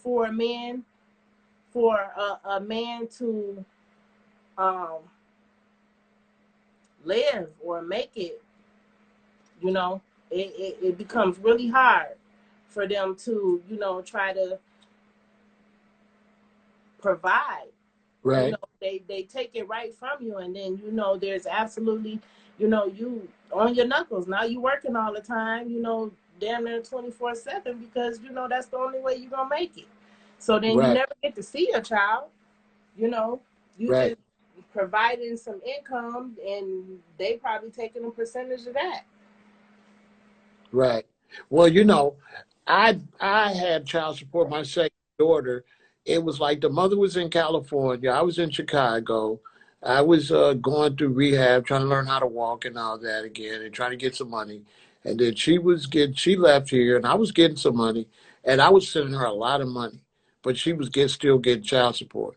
for a man, for a man to um, live or make it. You know, it becomes really hard for them to, you know, try to provide. You know, Right. they take it right from you, and then, you know, there's absolutely, you know, you on your knuckles. Now you working all the time, you know, damn near 24/7, because, you know, that's the only way you're gonna make it. So then you Right. never get to see your child. You know, you Right. just providing some income, and they probably taking a percentage of that. Right. Well, you know, I had child support my second daughter. It was like the mother was in California. I was in Chicago. I was going through rehab, trying to learn how to walk and all that again, and trying to get some money. And then she left here, and I was getting some money, and I was sending her a lot of money, but she was still getting child support.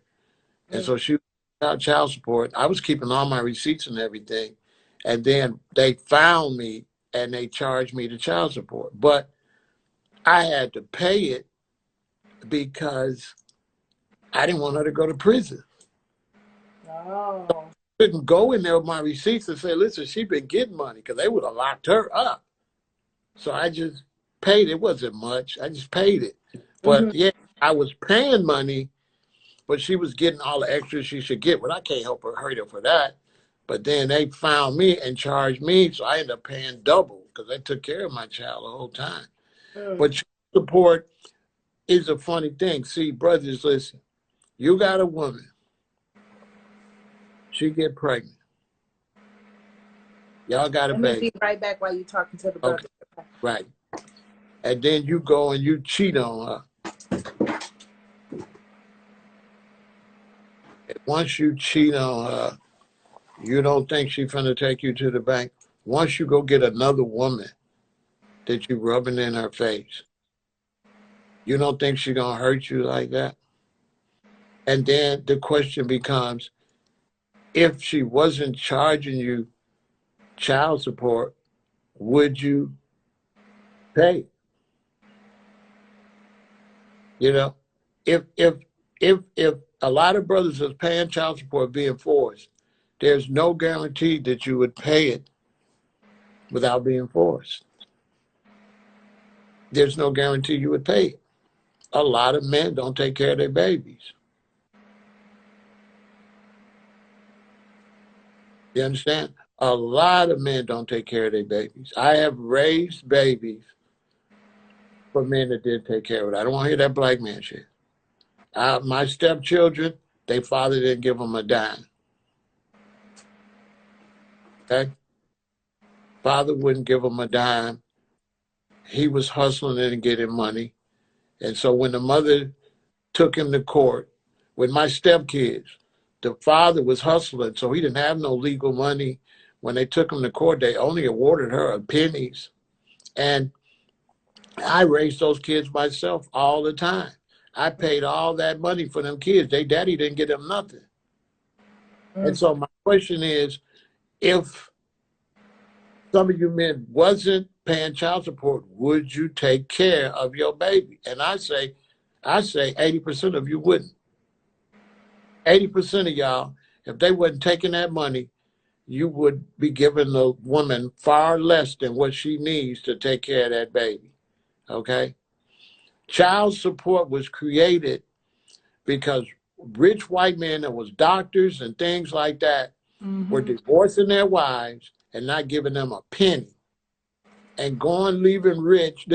And Mm. so she was without child support. I was keeping all my receipts and everything. And then they found me and they charged me the child support. But I had to pay it because I didn't want her to go to prison. Oh. I couldn't go in there with my receipts and say, listen, she's been getting money, because they would have locked her up. So I just paid. It wasn't much. I just paid it. Mm-hmm. But yeah, I was paying money, but she was getting all the extras she should get. But I can't hurt her for that. But then they found me and charged me, so I ended up paying double because they took care of my child the whole time. Mm. But child support is a funny thing. See, brothers, listen. You got a woman. She get pregnant. Y'all got a Let me baby. be right back while you're talking to the Okay, brother. right. And then you go and you cheat on her. And once you cheat on her, you don't think she's finna take you to the bank. Once you go get another woman that you rubbing in her face, you don't think she gonna hurt you like that? And then the question becomes, if she wasn't charging you child support, would you pay? You know, if a lot of brothers is paying child support being forced, there's no guarantee that you would pay it without being forced. There's no guarantee you would pay it. A lot of men don't take care of their babies. You understand? A lot of men don't take care of their babies. I have raised babies for men that did take care of it. I don't want to hear that black man shit. My stepchildren, their father didn't give them a dime. Okay? Father wouldn't give them a dime. He was hustling and getting money. And so when the mother took him to court with my stepkids, the father was hustling, so he didn't have no legal money. When they took him to court, they only awarded her pennies. And I raised those kids myself all the time. I paid all that money for them kids. Their daddy didn't get them nothing. And Mm. so my question is, if some of you men wasn't paying child support, would you take care of your baby? And I say 80% of you wouldn't. 80% of y'all, if they wasn't taking that money, you would be giving the woman far less than what she needs to take care of that baby. Okay? Child support was created because rich white men that was doctors and things like that were Mm-hmm. divorcing their wives and not giving them a penny. and going, living rich,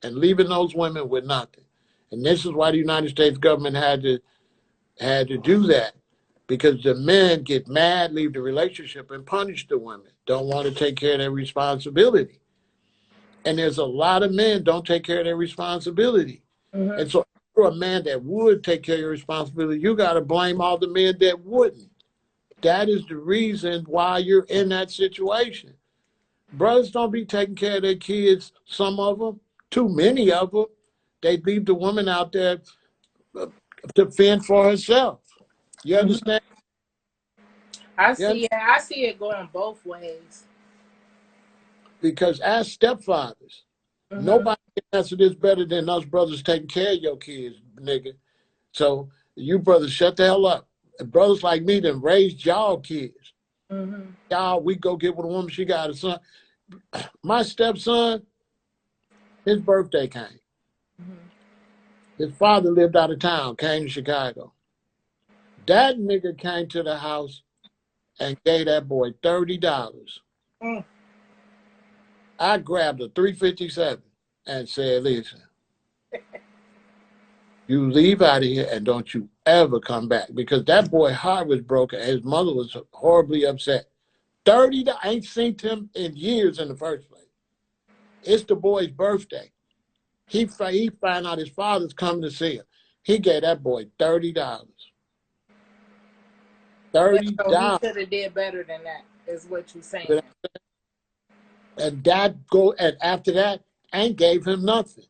and leaving those women with nothing. And this is why the United States government had to do that, because the men get mad, leave the relationship, and punish the women. Don't want to take care of their responsibility. And there's a lot of men don't take care of their responsibility. Mm-hmm. And so, if you're a man that would take care of your responsibility, you got to blame all the men that wouldn't. That is the reason why you're in that situation. Brothers don't be taking care of their kids, some of them, too many of them. They leave the woman out there to fend for herself. You Mm-hmm. understand? I You understand? see. I see it going both ways. Because as stepfathers, Mm-hmm. nobody can answer this better than us brothers taking care of your kids, nigga. So you brothers shut the hell up. And brothers like me that raised y'all kids. Mm-hmm. Y'all, we go get with a woman, she got a son. My stepson, his birthday came. Mm-hmm. His father lived out of town, came to Chicago. That nigga came to the house and gave that boy $30. Mm. I grabbed a 357 and said, listen, you leave out of here and don't you ever come back. Because that boy heart was broken and his mother was horribly upset. 30, I ain't seen him in years in the first place. It's the boy's birthday. He found out his father's coming to see him. He gave that boy $30. Well, $30. so he should have did better than that, is what you're saying. And after that, ain't gave him nothing.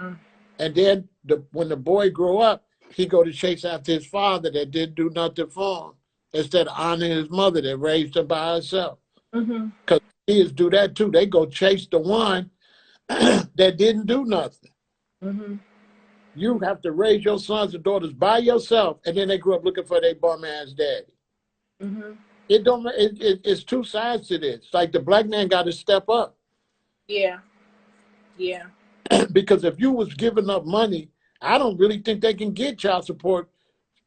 Mm. And then when the boy grew up, he go to chase after his father that didn't do nothing for him, instead of honoring his mother that raised him by herself. Mm-hmm. Because kids do that too. They go chase the one that didn't do nothing. Mm-hmm. You have to raise your sons and daughters by yourself, and then they grew up looking for their bum ass daddy. Mm-hmm. It's two sides to this. Like the black man got to step up. Yeah. Yeah. Because if you was giving up money, I don't really think they can get child support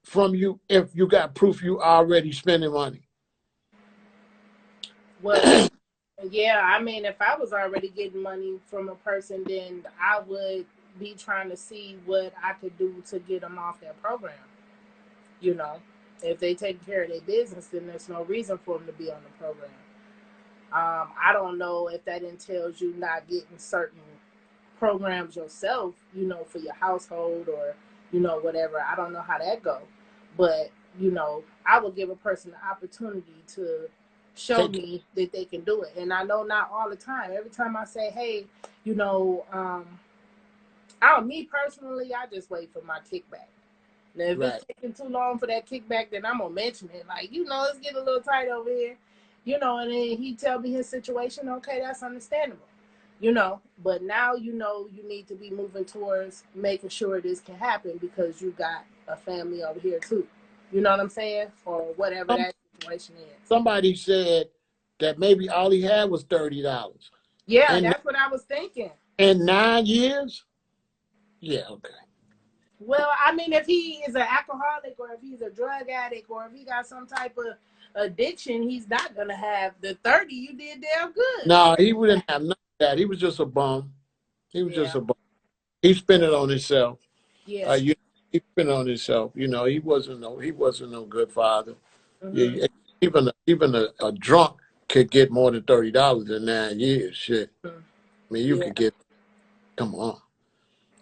from you if you got proof you already spending money. Well, yeah, I mean, if I was already getting money from a person, then I would be trying to see what I could do to get them off that program. You know, if they take care of their business, then there's no reason for them to be on the program. I don't know if that entails you not getting certain programs yourself, you know, for your household or, you know, whatever. I don't know how that go. But, you know, I would give a person the opportunity to show me that they can do it. And I know not all the time. Every time I say, hey, you know, me personally, I just wait for my kickback. Now, if Right. it's taking too long for that kickback, then I'm gonna mention it. Like, you know, it's getting a little tight over here. You know, and then he tell me his situation. Okay, that's understandable. You know, but now you know you need to be moving towards making sure this can happen because you got a family over here too. You know what I'm saying? Or whatever that situation is. Somebody said that maybe all he had was $30. Yeah, And that's what I was thinking. in 9 years? Yeah, okay. Well, I mean, if he is an alcoholic or if he's a drug addict or if he got some type of addiction, he's not going to have the 30. You did damn good. No, he wouldn't have none of that. He was just a bum. He was just Yeah. a bum. He spent it on himself. Yeah. He spent it on himself. You know, he wasn't no good father. Mm-hmm. Yeah, even a drunk could get more than $30 in 9 years. Shit. I mean, you Yeah. could get. Come on.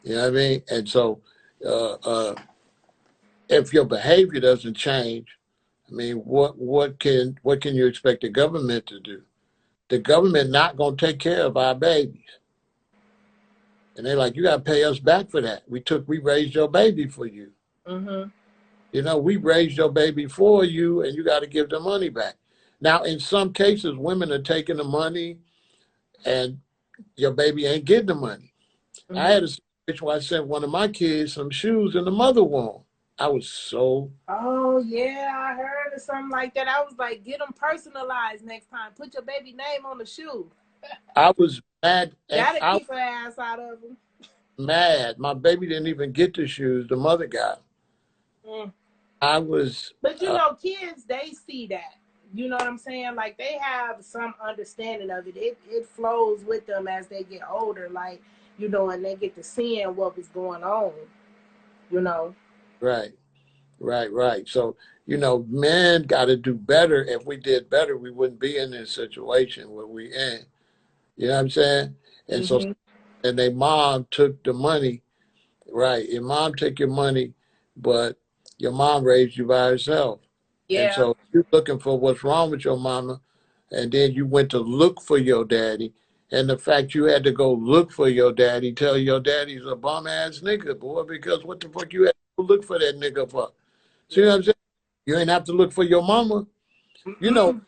You know what I mean? And so, uh, uh, if your behavior doesn't change, I mean, what can you expect the government to do? The government not gonna take care of our babies, and they're like, you got to pay us back for that. We raised your baby for you. Mm-hmm. You know, we raised your baby for you, and you got to give the money back. Now, in some cases, women are taking the money, and your baby ain't getting the money. I Mm-hmm. had a situation where I sent one of my kids some shoes, and the mother won. I was so. Oh, yeah, I heard of something like that. I was like, get them personalized next time. Put your baby name on the shoe. I was mad, and That'll I was keep her ass out of them. mad. My baby didn't even get the shoes. The mother got 'em. Mm. I was. But, you know, kids, they see that. You know what I'm saying? Like they have some understanding of it. It flows with them as they get older, like, you know, and they get to seeing what was going on, you know. Right. Right, right. So, men got to do better. If we did better, we wouldn't be in this situation where we in. You know what I'm saying? And so, Hmm. and their mom took the money, right? Your mom took your money, but your mom raised you by herself. And Yeah. so you're looking for what's wrong with your mama, and then you went to look for your daddy. And the fact you had to go look for your daddy, tell your daddy's a bum ass nigga, boy, because what the fuck you had to look for that nigga for? See what Yeah. I'm saying? You ain't have to look for your mama. You know, Mm-mm.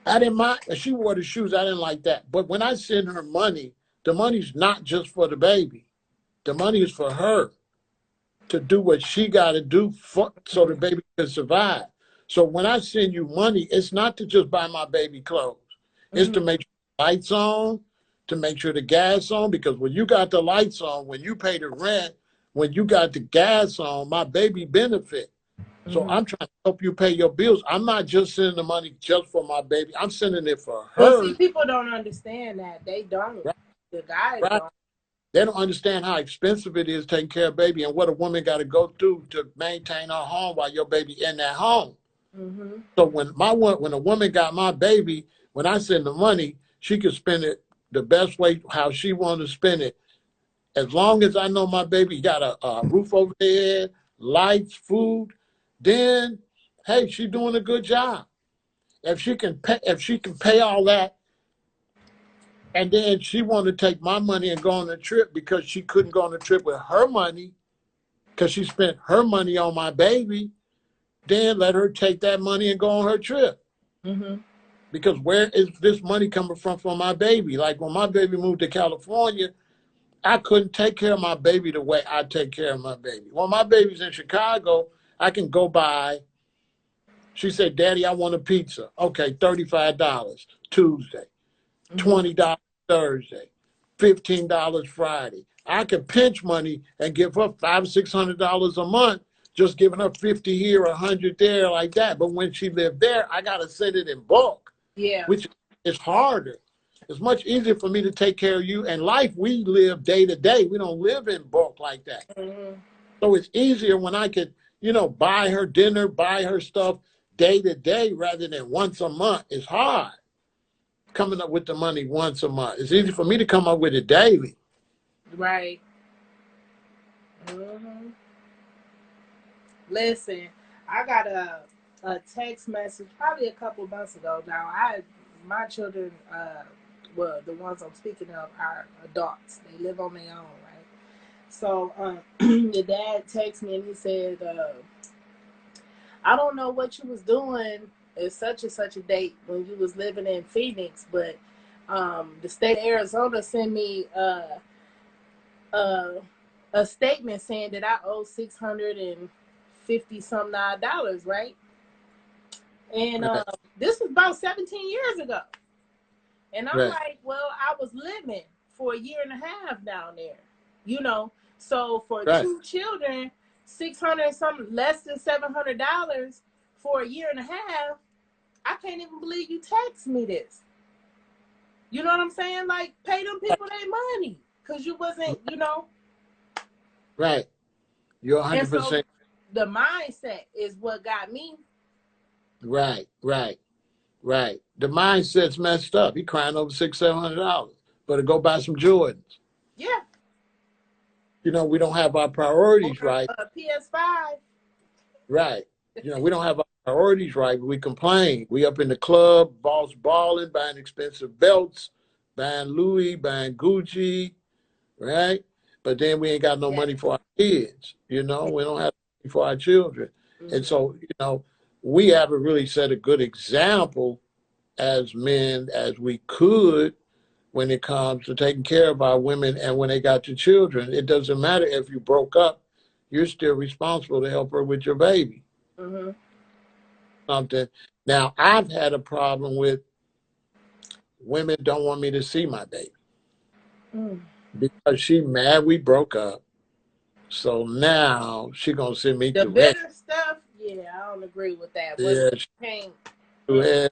I didn't mind. She wore the shoes. I didn't like that. But when I send her money, the money's not just for the baby. The money is for her to do what she got to do so the baby can survive. So when I send you money, it's not to just buy my baby clothes. It's to Mm-hmm. make sure the lights on, to make sure the gas on. Because when you got the lights on, when you pay the rent, when you got the gas on, my baby benefit. So Mm-hmm. I'm trying to help you pay your bills. I'm not just sending the money just for my baby. I'm sending it for But see, her. people don't understand that. They don't. Right, The guys right. don't. They don't understand how expensive it is taking care of baby and what a woman got to go through to maintain her home while your baby in that home. Mm-hmm. So when a woman got my baby, when I send the money, she can spend it the best way how she want to spend it. As long as I know my baby got a roof over their head, lights, food, then hey, she doing a good job. If she can pay all that, and then she wanted to take my money and go on a trip because she couldn't go on a trip with her money because she spent her money on my baby, then let her take that money and go on her trip. Mm-hmm. Because where is this money coming from for my baby? Like when my baby moved to California, I couldn't take care of my baby the way I take care of my baby. When my baby's in Chicago, I can go by. She said, Daddy, I want a pizza. Okay, $35 Tuesday. Mm-hmm. $20 Thursday, $15 Friday. I could pinch money and give her $500-600 a month, just giving her 50 here, 100 there, like that. But when she lived there, I gotta send it in bulk, Yeah. which is harder. It's much easier for me to take care of you. And life, we live day to day. We don't live in bulk like that. Mm-hmm. So it's easier when I could, buy her dinner, buy her stuff day to day rather than once a month. It's hard coming up with the money once a month. It's easy for me to come up with it daily. Right. Mm-hmm. Listen, I got a text message probably a couple months ago. Now, my children, well, the ones I'm speaking of are adults. They live on their own, right? So, the dad texted me and he said, "I don't know what you was doing at such and such a date when you was living in Phoenix, but the state of Arizona sent me uh, a statement saying that I owe $650 some odd dollars, right?" And Right, this was about 17 years ago. And I'm right, like, well, I was living for a year and a half down there, you know. So for right. two children, 600 some less than $700 for a year and a half, I can't even believe you text me this. You know what I'm saying? Like, pay them people their money because you wasn't, you know. Right. You're And so 100% the mindset is what got me. right, right, right. The mindset's messed up. He crying over $600-700. Better go buy some Jordans. Yeah. We don't have our Or priorities right. a PS5. Right. We don't have our priorities right, but we complain. We up in the club, boss balling, buying expensive belts, buying Louis, buying Gucci, right? But then we ain't got no Yeah. money for our kids. We don't have money for our children. And Mm-hmm. so, we haven't really set a good example as men as we could when it comes to taking care of our women and when they got your children. It doesn't matter if you broke up, you're still responsible to help her with your baby. Mm-hmm. Something. Now, I've had a problem with women don't want me to see my baby Mm. because she mad we broke up. So now she gonna send me The direct. bitter stuff, yeah, I don't agree with that. What Yeah, can't. to have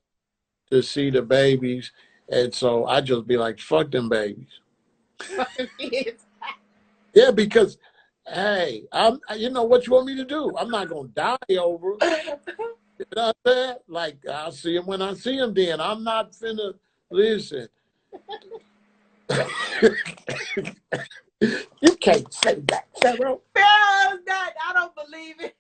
to see the babies. And so I just be like, fuck them babies. Yeah, because hey, you know what you want me to do? I'm not gonna die over. You know what I'm saying? Like I'll see him when I see him. Then I'm not finna listen. You can't say that, Pharaoh. Pharaoh's not. I don't believe it.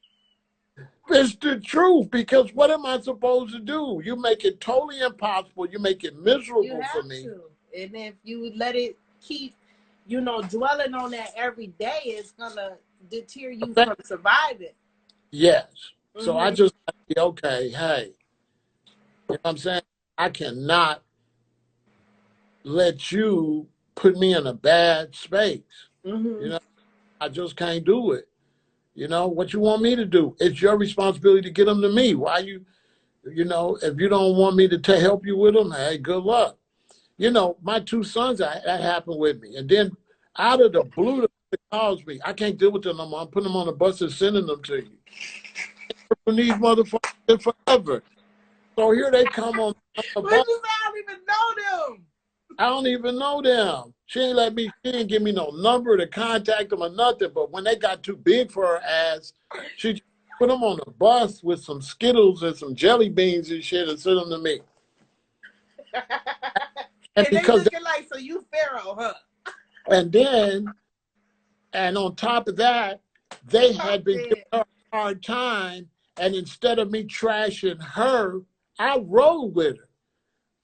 It's the truth, because what am I supposed to do? You make it totally impossible. You make it miserable for me. To. And if you let it keep, dwelling on that every day, it's gonna deter you from surviving. Yes. So I just okay, hey, you know what I'm saying? I cannot let you put me in a bad space. You know, I just can't do it. You know, what you want me to do? It's your responsibility to get them to me. Why you know, if you don't want me to help you with them, hey, good luck. You know, my two sons, that happened with me. And then out of the blue, they calls me. I can't deal with them no more. I'm putting them on the bus and sending them to you. From these motherfuckers forever. So here they come on the bus. I don't even know them. I don't even know them. She didn't give me no number to contact them or nothing. But when they got too big for her ass, she put them on the bus with some Skittles and some jelly beans and shit and sent them to me. And because they looking like, so you Pharaoh, huh? And on top of that, they had been giving her a hard time. And instead of me trashing her, I rode with her.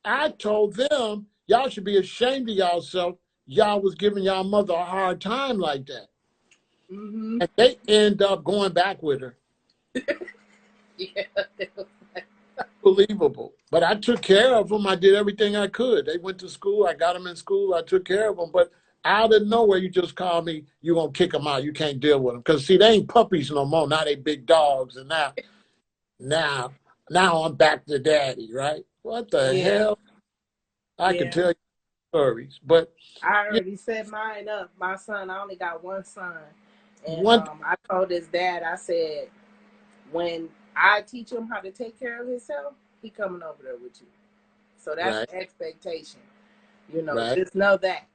I told them, y'all should be ashamed of yourself. Y'all was giving y'all mother a hard time like that. And they end up going back with her. Yeah. Unbelievable. But I took care of them. I did everything I could. They went to school. I got them in school. I took care of them. But out of nowhere, you just call me, you going to kick them out. You can't deal with them. Because, see, they ain't puppies no more. Now they big dogs. And now I'm back to daddy, right? What the hell? I can tell you stories. But I already set mine up. My son, I only got one son. And I told his dad, I said, when I teach him how to take care of himself, he coming over there with you. So that's the expectation. Just know that.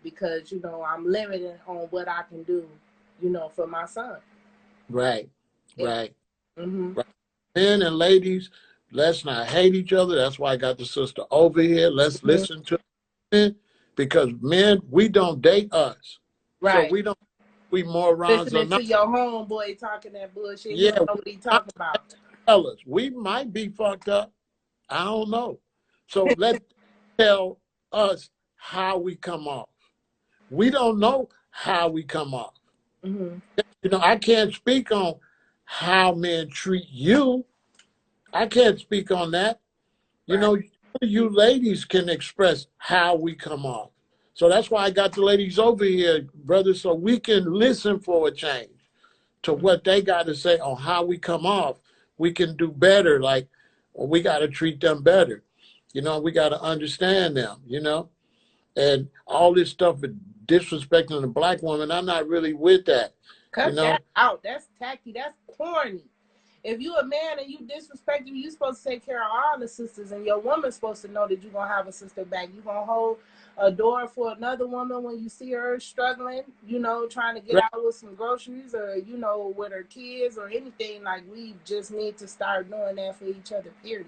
Because, I'm limited on what I can do, for my son. Right. Men and ladies, let's not hate each other. That's why I got the sister over here. Let's listen to men, because men, we don't date us. Right. So we morons. Listening to your homeboy talking that bullshit. Yeah, you don't know what he talking about. Fellas, we might be fucked up. I don't know. So let's tell us how we come off. We don't know how we come off. I can't speak on how men treat you. I can't speak on that. You ladies can express how we come off. So that's why I got the ladies over here, brother, so we can listen for a change to what they got to say on how we come off. We can do better. Like, we got to treat them better. We got to understand them, and all this stuff with disrespecting the black woman, I'm not really with that. Cut that out. That's tacky. That's corny. If you a man and you disrespect you, you supposed to take care of all the sisters, and your woman's supposed to know that you're going to have a sister back. You're going to hold a door for another woman when you see her struggling, trying to get out with some groceries or, with her kids or anything. Like, we just need to start doing that for each other, period.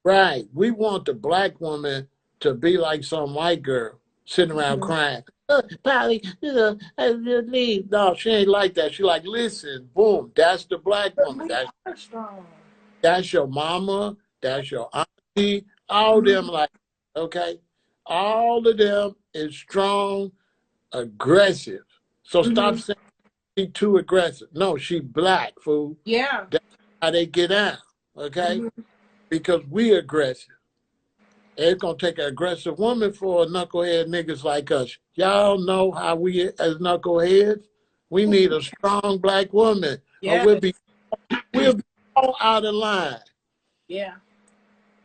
Right. We want the black woman to be like some white girl sitting around crying. Polly, leave. No, she ain't like that. She like, listen, boom, that's the black woman. That's your mama. That's your auntie. All of them like, okay? All of them is strong, aggressive. So stop saying she too aggressive. No, she black, fool. Yeah. That's how they get out, okay? Because we aggressive. It's going to take an aggressive woman for knucklehead niggas like us. Y'all know how we as knuckleheads? We need a strong black woman. Or we'll be all out of line. Yeah.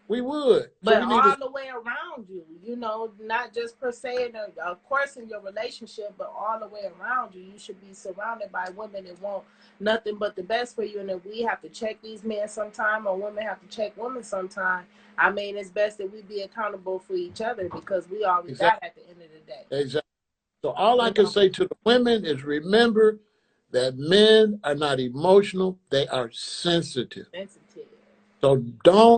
We would. So But we need to. all the way around you, you know, not just per se, of course, in your relationship, but all the way around you. You should be surrounded by women that want nothing but the best for you. And if we have to check these men sometime, or women have to check women sometime, I mean, it's best that we be accountable for each other, because we all we Exactly. got at the end of the day. Exactly. So all I You can know, say to the women is remember that men are not emotional; they are sensitive. sensitive. So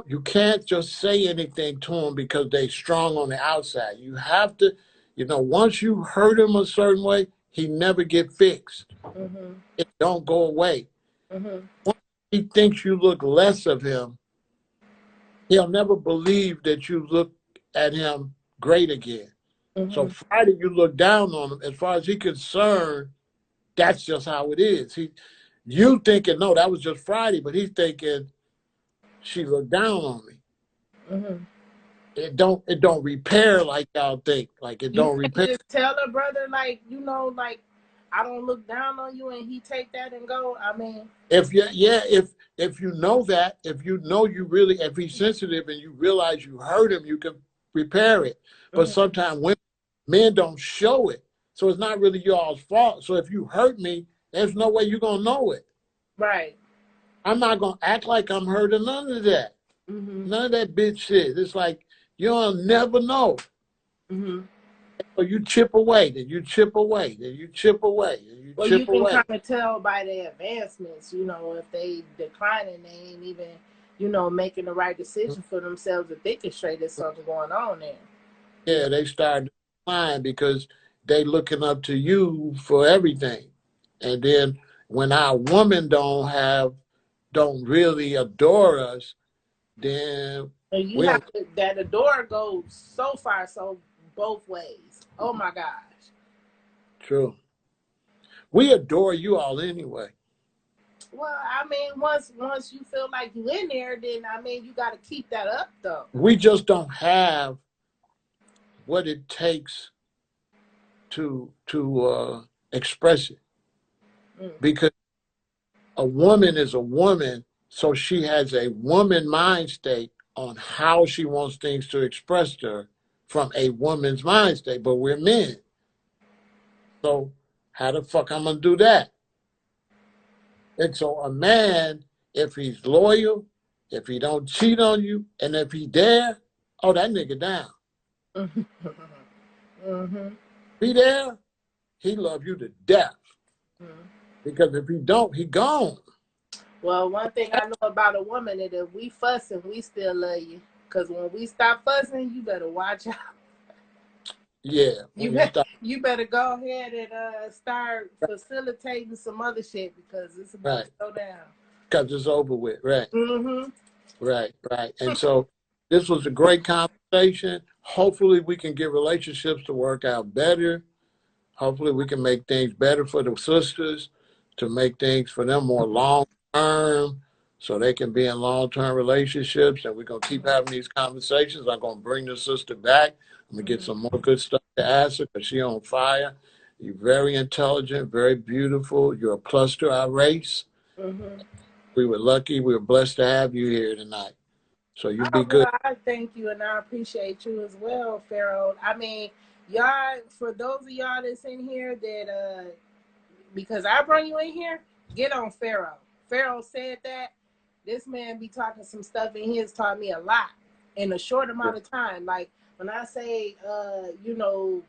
you can't just say anything to them because they strong on the outside. You have to, once you hurt him a certain way, he never get fixed. Mhm. It don't go away. Mhm. Once he thinks you look less of him, he'll never believe that you look at him great again. So Mhm. Friday, you look down on him. As far as he's concerned, that's just how it is. You thinking, no, that was just Friday, but he's thinking she looked down on me. Mhm. It don't repair like y'all think. Like it You don't can't repair. just tell a brother, like, you know, like, I don't look down on you, and he take that and go. I mean, If you yeah, if you know that, if you know you really, if he's sensitive and you realize you hurt him, you can repair it. But mhm. sometimes men don't show it, so it's not really y'all's fault. So if you hurt me, there's no way you're gonna know it. Right. I'm not gonna act like I'm hurt or none of that. Mhm. None of that bitch shit. It's like you'll never know. Mhm. So you chip away, then you chip away, then you chip away, then you Well, you chip can away. kind of tell by their advancements, you know, if they declining, they ain't even, you know, making the right decision for themselves. If they can straight, there's something going on there. You know. Yeah, they start lying because they looking up to you for everything. And then when our woman don't really adore us, then And you we have don't. to, that the door goes so far, so both ways. Oh my gosh. True. We adore you all anyway. Well, I mean, once you feel like you in there, then I mean, you got to keep that up, though. We just don't have what it takes to express it Mm. because a woman is a woman, so she has a woman mind state on how she wants things to express to her from a woman's mind state. But we're men, so how the fuck I'm gonna do that? And so a man, if he's loyal, if he don't cheat on you, and if he there, oh that nigga down. Mm-hmm. Be there, he love you to death. Mm-hmm. Because if he don't, he gone. Well, one thing I know about a woman is if we fussing, we still love you. Cause when we stop fussing, you better watch out. Yeah, when you stop. You better go ahead and start facilitating some other shit, because it's about to Right. go down. Because it's over with. Right. Mm-hmm. Right, right. And so this was a great conversation. Hopefully, we can get relationships to work out better. Hopefully, we can make things better for the sisters, to make things for them more long term, so they can be in long term relationships. And we're going to keep having these conversations. I'm going to bring the sister back. I'm going to get Mm-hmm. some more good stuff to ask her because she's on fire. You're very intelligent, very beautiful. You're a plus to our race. Mm-hmm. We were lucky. We were blessed to have you here tonight. So you be Oh, good. well, I thank you, and I appreciate you as well, Pharaoh. I mean, y'all, for those of y'all that's in here that, because I bring you in here, get on Pharaoh. Pharaoh said that. This man be talking some stuff, and he has taught me a lot in a short amount of time. Like, when I say, you know,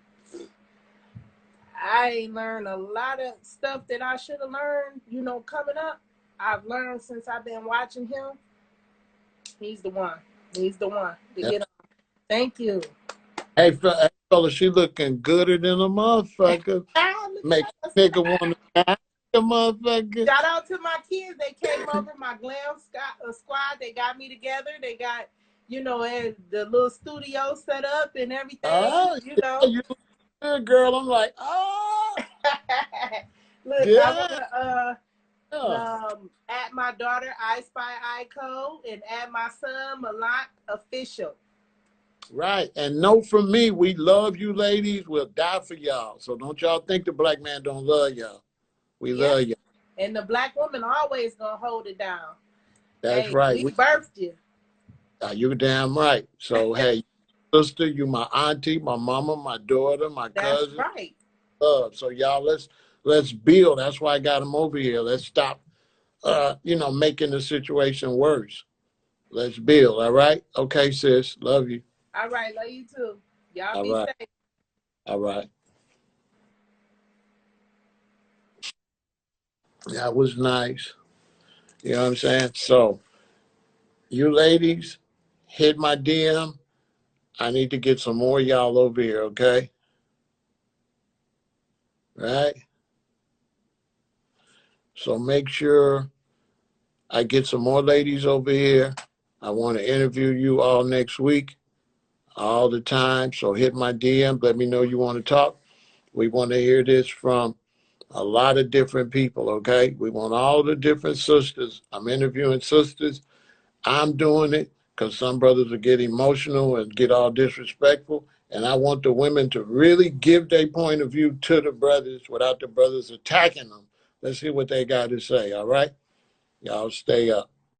I learned a lot of stuff that I should have learned, you know, coming up. I've learned since I've been watching him. He's the one. He's the one to Yeah. get on. Thank you. Hey, fella, she looking gooder than a motherfucker. Look Make at us. a nigga want to die, the motherfucker. Shout out to my kids. They came over, my glam squad. They got me together. They got, you know, the little studio set up and everything, Oh, you yeah, know. you look good, girl. I'm like, oh, Look, I want yeah. to at my daughter, I Spy Ico, and at my son, Malak Official. Right. And know from me, we love you ladies. We'll die for y'all. So don't y'all think the black man don't love y'all. We Yeah. love y'all. And the black woman always going to hold it down. That's Hey, right. we birthed you. You damn right. So hey, sister, you my auntie, my mama, my daughter, my That's cousin, right. love. So y'all, let's build. That's why I got them over here. Let's stop, making the situation worse. Let's build. All right. Okay, sis. Love you. All right, love you too. Y'all All be right. safe. All right. That was nice. You know what I'm saying? So you ladies, hit my DM. I need to get some more y'all over here. Okay. Right. So make sure I get some more ladies over here. I want to interview you all next week, all the time. So hit my DM. Let me know you want to talk. We want to hear this from a lot of different people, okay? We want all the different sisters. I'm interviewing sisters. I'm doing it because some brothers will get emotional and get all disrespectful. And I want the women to really give their point of view to the brothers without the brothers attacking them. Let's see what they got to say, all right? Y'all stay up.